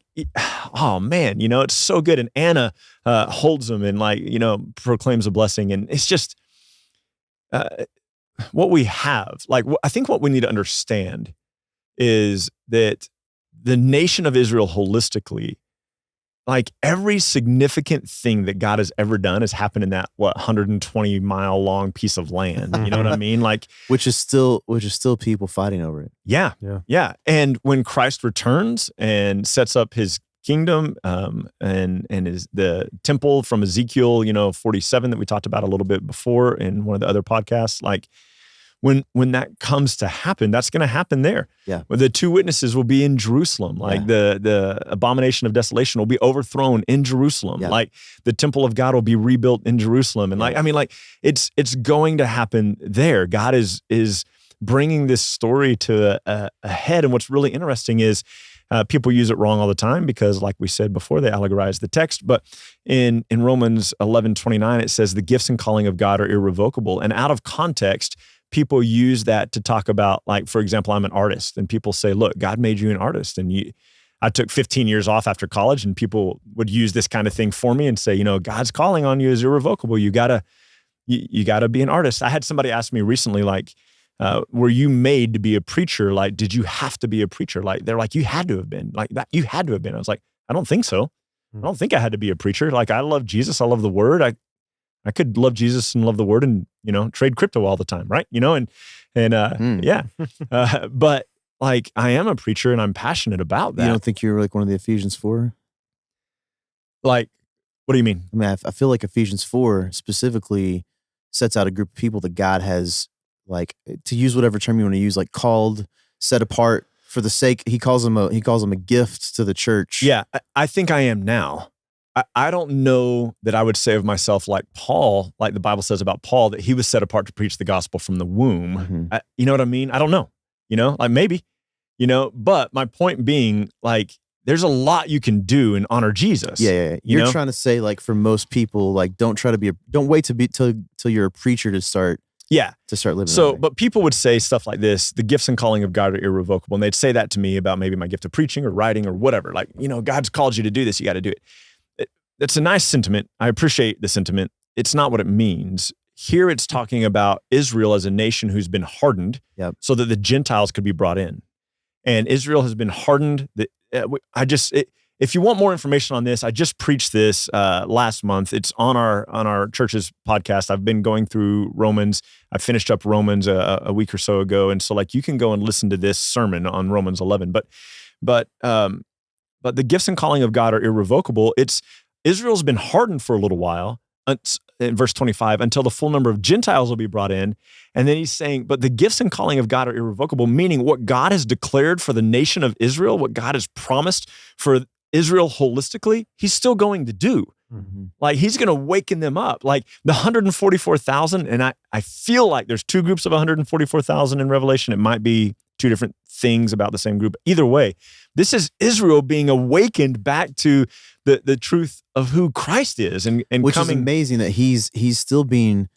oh man, it's so good. And Anna holds him and proclaims a blessing. And it's just what we have. Like, I think what we need to understand is that the nation of Israel holistically, like every significant thing that God has ever done has happened in that 120-mile long piece of land. You know what I mean? Like, which is still people fighting over it. Yeah. And when Christ returns and sets up his kingdom, and is the temple from Ezekiel, 47 that we talked about a little bit before in one of the other podcasts, like when that comes to happen, that's going to happen there. Yeah. Where the 2 witnesses will be in Jerusalem. Like the abomination of desolation will be overthrown in Jerusalem. Yeah. Like the temple of God will be rebuilt in Jerusalem. And it's going to happen there. God is bringing this story to a head. And what's really interesting is people use it wrong all the time because, like we said before, they allegorize the text. But in Romans 11:29, it says the gifts and calling of God are irrevocable. And out of context, people use that to talk about, like, for example, I'm an artist, and people say, look, God made you an artist. And I took 15 years off after college, and people would use this kind of thing for me and say, God's calling on you is irrevocable. You gotta be an artist. I had somebody ask me recently, like, were you made to be a preacher? Like, did you have to be a preacher? Like, they're like, you had to have been like that. You had to have been. I was like, I don't think so. I don't think I had to be a preacher. Like, I love Jesus. I love the word. I could love Jesus and love the word and, trade crypto all the time. Right. But like, I am a preacher and I'm passionate about that. You don't think you're like one of the Ephesians 4? Like, what do you mean? I mean, I feel like Ephesians 4 specifically sets out a group of people that God has, like, to use whatever term you want to use, like called, set apart for the sake. He calls them a gift to the church. Yeah. I think I am now. I don't know that I would say of myself like Paul, like the Bible says about Paul, that he was set apart to preach the gospel from the womb. You know what I mean? I don't know, like maybe, but my point being, like, there's a lot you can do and honor Jesus. Yeah. You're trying to say, like, for most people, like, don't wait to be till you're a preacher to start. Yeah. To start living. So, but people would say stuff like this, the gifts and calling of God are irrevocable. And they'd say that to me about maybe my gift of preaching or writing or whatever. Like, God's called you to do this. You got to do it. It's a nice sentiment. I appreciate the sentiment. It's not what it means. Here it's talking about Israel as a nation who's been hardened so that the Gentiles could be brought in. And Israel has been hardened. If you want more information on this, I just preached this last month. It's on our church's podcast. I've been going through Romans. I finished up Romans a week or so ago. And so, like, you can go and listen to this sermon on Romans 11. But the gifts and calling of God are irrevocable. Israel's been hardened for a little while, in verse 25, until the full number of Gentiles will be brought in. And then he's saying, but the gifts and calling of God are irrevocable, meaning what God has declared for the nation of Israel, what God has promised for Israel holistically, he's still going to do. Like, he's going to waken them up. Like the 144,000, and I feel like there's 2 groups of 144,000 in Revelation. It might be 2 different things about the same group. Either way, this is Israel being awakened back to the truth of who Christ is, and which is amazing that he's still being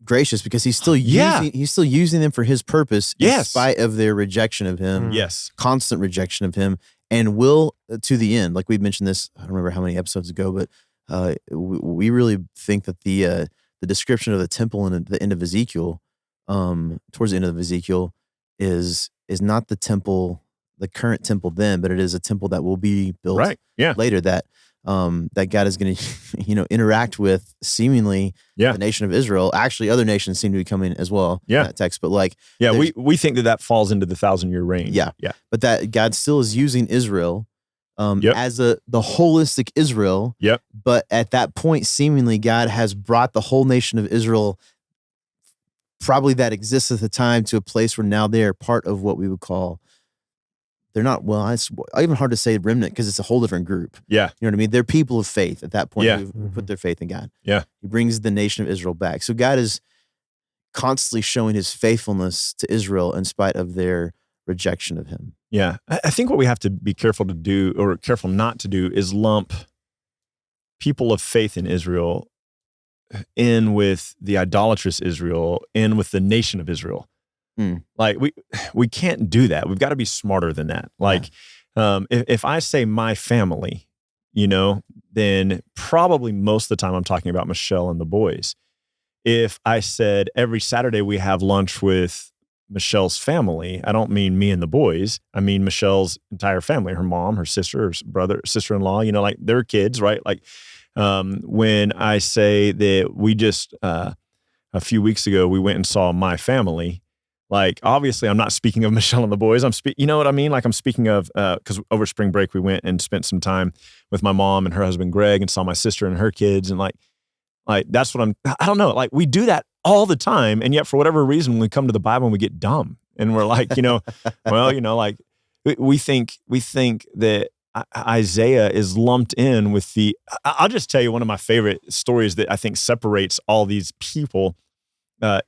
gracious, because he's still using them for his purpose in spite of their rejection of him. Constant rejection of him, and will to the end. Like we mentioned this, I don't remember how many episodes ago, but we really think that the description of the temple in the end of Ezekiel, towards the end of Ezekiel, is not the temple, the current temple then, but it is a temple that will be built later, that God is going to interact with seemingly the nation of Israel. Actually, other nations seem to be coming as well in that text, but we think that falls into the 1,000-year reign. But that God still is using Israel Yep. as the holistic Israel. Yep. But at that point, seemingly God has brought the whole nation of Israel, probably that exists at the time, to a place where now they are part of what we would call, they're not, well, it's even hard to say remnant because it's a whole different group. Yeah. You know what I mean? They're people of faith at that point Yeah. who put their faith in God. Yeah. He brings the nation of Israel back. So God is constantly showing his faithfulness to Israel in spite of their rejection of him. Yeah. I think what we have to be careful to do, or careful not to do, is lump people of faith in Israel in with the idolatrous Israel, in with the nation of Israel. Like we can't do that. We've got to be smarter than that. Like if I say my family, then probably most of the time I'm talking about Michelle and the boys. If I said every Saturday we have lunch with Michelle's family, I don't mean me and the boys. I mean Michelle's entire family, her mom, her sister, her brother, sister-in-law, like their kids, right? Like when I say that we just, a few weeks ago, we went and saw my family. Like, obviously, I'm not speaking of Michelle and the boys. You know what I mean? Like, I'm speaking of, because over spring break, we went and spent some time with my mom and her husband, Greg, and saw my sister and her kids. And like that's what I don't know. Like, we do that all the time. And yet, for whatever reason, when we come to the Bible and we get dumb and we're like, like we think that Isaiah is lumped in with I'll just tell you one of my favorite stories that I think separates all these people.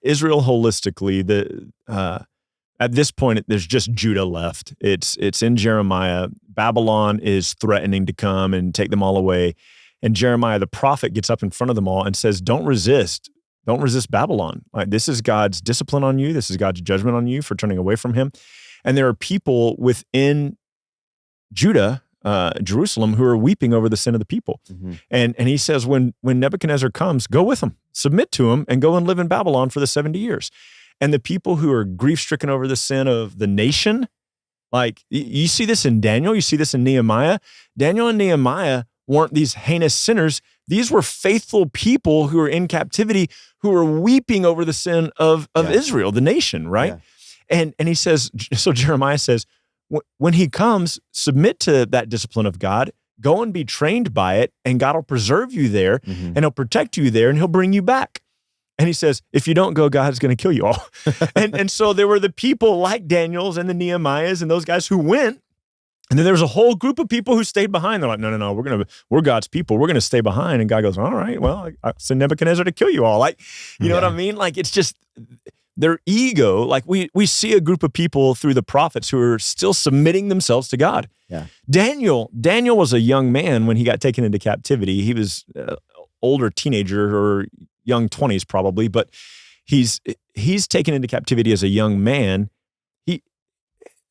Israel holistically, at this point, there's just Judah left. It's in Jeremiah. Babylon is threatening to come and take them all away. And Jeremiah, the prophet, gets up in front of them all and says, don't resist Babylon. Like, this is God's discipline on you. This is God's judgment on you for turning away from him. And there are people within Judah, Jerusalem, who are weeping over the sin of the people. Mm-hmm. And he says, when Nebuchadnezzar comes, go with him, submit to him, and go and live in Babylon for the 70 years. And the people who are grief-stricken over the sin of the nation, like, you see this in Daniel, you see this in Nehemiah. Daniel and Nehemiah weren't these heinous sinners. These were faithful people who were in captivity, who were weeping over the sin of Israel, the nation, right? Yeah. And he says, so Jeremiah says, when he comes, submit to that discipline of God, go and be trained by it, and God will preserve you there, and he'll protect you there, and he'll bring you back. And he says, if you don't go, God's going to kill you all. and so there were the people like Daniel's and the Nehemiahs and those guys who went. And then there was a whole group of people who stayed behind. They're like, no, we're God's people. We're going to stay behind. And God goes, all right, well, I send Nebuchadnezzar to kill you all. Like, you know what I mean? Like, it's just their ego. Like, we see a group of people through the prophets who are still submitting themselves to God. Yeah. Daniel was a young man when he got taken into captivity. He was older teenager or young 20s probably, but he's taken into captivity as a young man.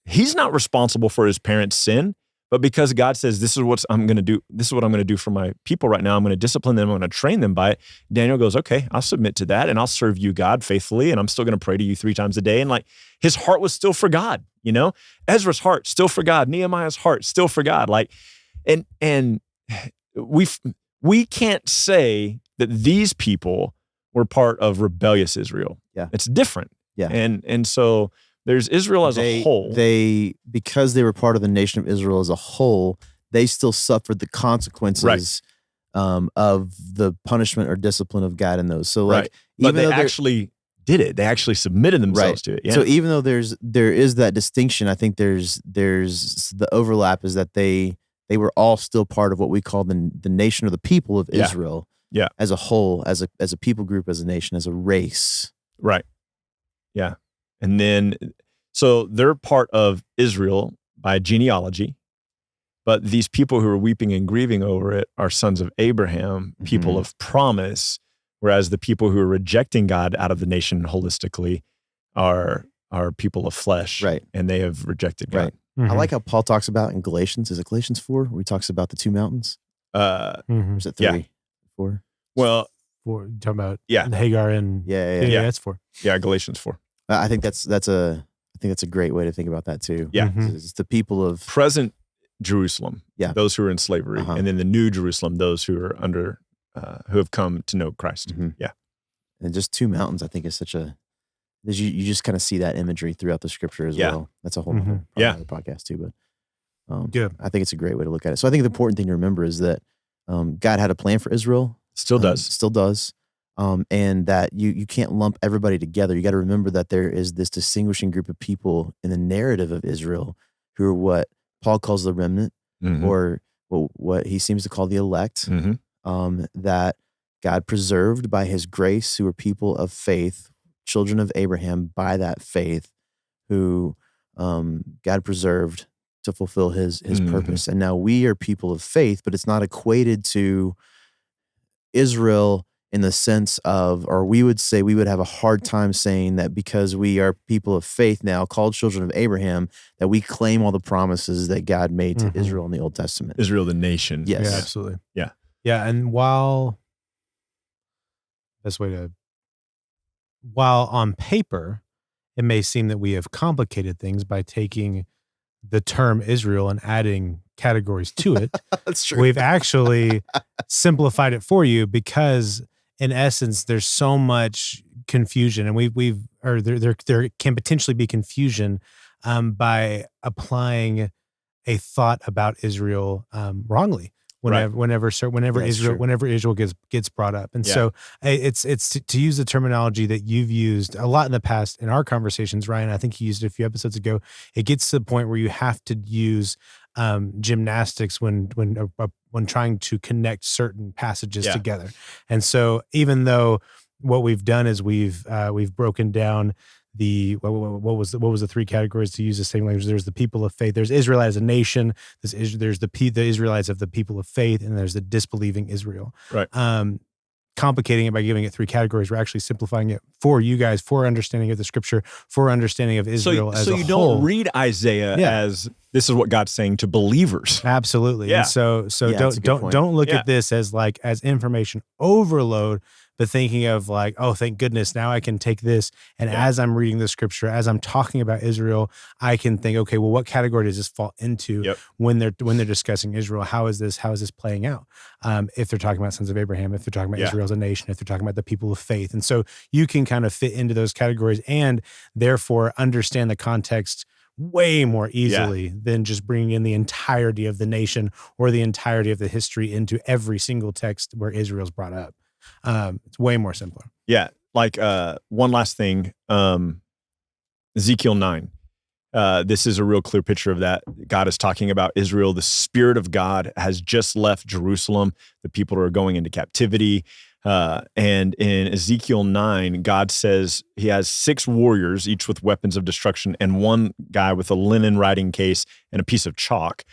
He's not responsible for his parents' sin, but because God says, this is what I'm going to do. This is what I'm going to do for my people right now. I'm going to discipline them. I'm going to train them by it. Daniel goes, okay, I'll submit to that and I'll serve you, God, faithfully. And I'm still going to pray to you 3 times a day. And like, his heart was still for God, Ezra's heart still for God, Nehemiah's heart still for God. Like, and we can't say that these people were part of rebellious Israel. Yeah. It's different. Yeah. And so there's Israel as a whole. Because they were part of the nation of Israel as a whole, they still suffered the consequences of the punishment or discipline of God in those. So like, but they actually did it. They actually submitted themselves to it. Yeah. So even though there is that distinction, I think there's the overlap is that they were all still part of what we call the nation or the people of Israel. Yeah. As a whole, as a people group, as a nation, as a race. Right. Yeah. And then, so they're part of Israel by genealogy, but these people who are weeping and grieving over it are sons of Abraham, people of promise, whereas the people who are rejecting God out of the nation holistically are people of flesh, right? And they have rejected God. Right. I like how Paul talks about in Galatians. Is it Galatians 4 where he talks about the 2 mountains? Or is it 3? Yeah. 4? Well, 4. Talking about Hagar and yeah. That's 4. Yeah, Galatians 4. I think that's a great way to think about that too. Yeah, it's the people of present Jerusalem. Yeah, those who are in slavery, and then the new Jerusalem, those who are under, who have come to know Christ. Yeah, and just 2 mountains, I think, is such a. You just kind of see that imagery throughout the scripture as well. That's a whole other podcast too. Good. I think it's a great way to look at it. So I think the important thing to remember is that God had a plan for Israel. Still does. Still does. And that you can't lump everybody together. You got to remember that there is this distinguishing group of people in the narrative of Israel who are what Paul calls the remnant, or what he seems to call the elect, that God preserved by his grace, who are people of faith, children of Abraham by that faith, who God preserved to fulfill his purpose. And now we are people of faith, but it's not equated to Israel in the sense of, or we would say we would have a hard time saying that because we are people of faith now, called children of Abraham, that we claim all the promises that God made to Israel in the Old Testament. Israel, the nation. Yes. Yeah, absolutely. Yeah. Yeah. And while on paper, it may seem that we have complicated things by taking the term Israel and adding categories to it. That's true. We've actually simplified it for you because in essence, there's so much confusion, and there can potentially be confusion by applying a thought about Israel wrongly. Whenever Israel gets brought up, and so it's to use the terminology that you've used a lot in the past in our conversations, Ryan. I think you used it a few episodes ago. It gets to the point where you have to use gymnastics when trying to connect certain passages together. And so, even though what we've done is we've broken down what was the three categories, to use the same language. There's the people of faith. There's Israel as a nation. There's the Israelites of the people of faith, and there's the disbelieving Israel. Right. Complicating it by giving it three categories. We're actually simplifying it for you guys, for understanding of the scripture, for understanding of Israel as a whole. So you don't read Isaiah as this is what God's saying to believers. Absolutely. Yeah. And so don't look at this as information overload, but thinking of like, oh, thank goodness, now I can take this, and as I'm reading the scripture, as I'm talking about Israel, I can think, okay, well, what category does this fall into when they're discussing Israel? How is this playing out? If they're talking about sons of Abraham, if they're talking about Israel as a nation, if they're talking about the people of faith. And so you can kind of fit into those categories and therefore understand the context way more easily than just bringing in the entirety of the nation or the entirety of the history into every single text where Israel's brought up. It's way more simpler. Yeah. Like one last thing, Ezekiel 9. This is a real clear picture of that. God is talking about Israel. The Spirit of God has just left Jerusalem. The people are going into captivity. And in Ezekiel 9, God says he has 6 warriors, each with weapons of destruction, and one guy with a linen writing case and a piece of chalk.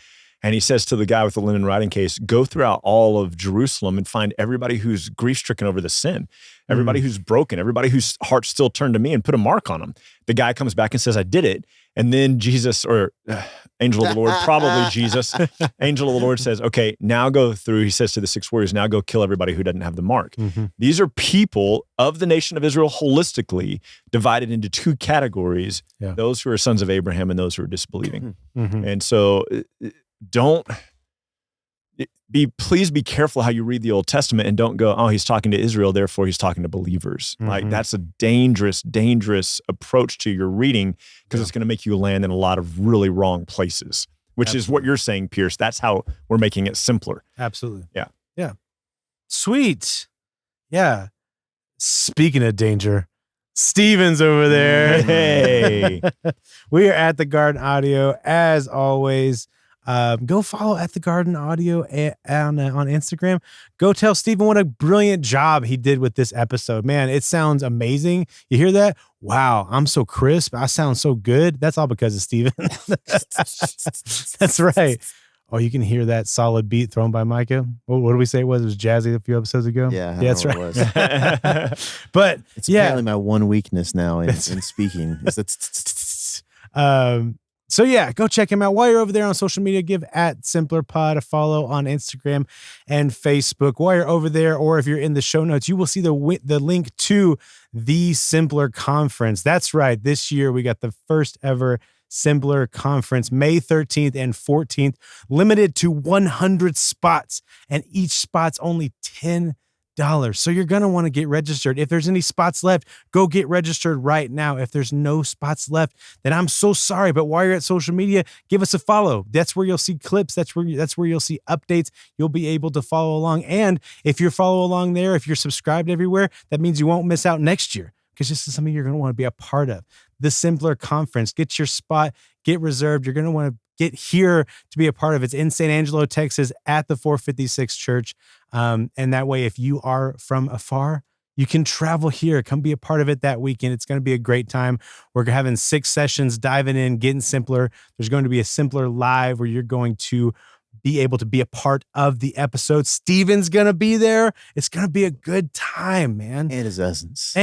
And he says to the guy with the linen writing case, go throughout all of Jerusalem and find everybody who's grief-stricken over the sin, everybody who's broken, everybody whose heart's still turned to me, and put a mark on them. The guy comes back and says, I did it. And then Jesus, or angel of the Lord, probably Jesus, angel of the Lord says, okay, now go through, he says to the 6 warriors, now go kill everybody who doesn't have the mark. These are people of the nation of Israel holistically divided into 2 categories, those who are sons of Abraham and those who are disbelieving. And so please be careful how you read the Old Testament and don't go, oh, he's talking to Israel, therefore he's talking to believers. Like that's a dangerous, dangerous approach to your reading, because it's going to make you land in a lot of really wrong places, which is what you're saying, Pierce. That's how we're making it simpler. Absolutely. Yeah. Yeah. Sweet. Yeah. Speaking of danger, Steven's over there. Hey. We are at the Garden Audio as always. Go follow at the Garden Audio on Instagram. Go tell Steven what a brilliant job he did with this episode. Man, it sounds amazing. You hear that? Wow, I'm so crisp. I sound so good. That's all because of Steven. That's right. Oh, you can hear that solid beat thrown by Micah. What did we say it was? It was jazzy a few episodes ago? Yeah, that's right. It was. But it's apparently my one weakness now in speaking. So yeah, go check him out. While you're over there on social media, give at Simpler Pod a follow on Instagram and Facebook. While you're over there, or if you're in the show notes, you will see the link to the Simpler Conference. That's right. This year we got the first ever Simpler Conference, May 13th and 14th, limited to 100 spots, and each spot's only $10. So you're going to want to get registered. If there's any spots left, go get registered right now. If there's no spots left, then I'm so sorry. But while you're at social media, give us a follow. That's where you'll see clips. That's where you'll see updates. You'll be able to follow along. And if you follow along there, if you're subscribed everywhere, that means you won't miss out next year, because this is something you're going to want to be a part of. The Simpler Conference. Get your spot, get reserved. You're going to want to get here to be a part of it. It's in San Angelo, Texas at the 456 Church. And that way, if you are from afar, you can travel here, come be a part of it that weekend. It's going to be a great time. We're having 6 sessions, diving in, getting simpler. There's going to be a Simpler Live where you're going to be able to be a part of the episode. Steven's going to be there. It's going to be a good time, man. And his essence.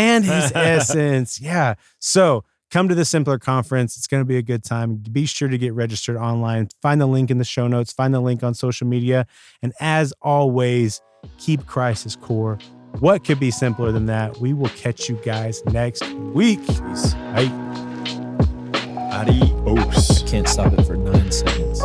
Yeah. So come to the Simpler Conference. It's going to be a good time. Be sure to get registered online. Find the link in the show notes. Find the link on social media. And as always, keep Christ as core. What could be simpler than that? We will catch you guys next week. Peace. Bye. Adios. Can't stop it for 9 seconds.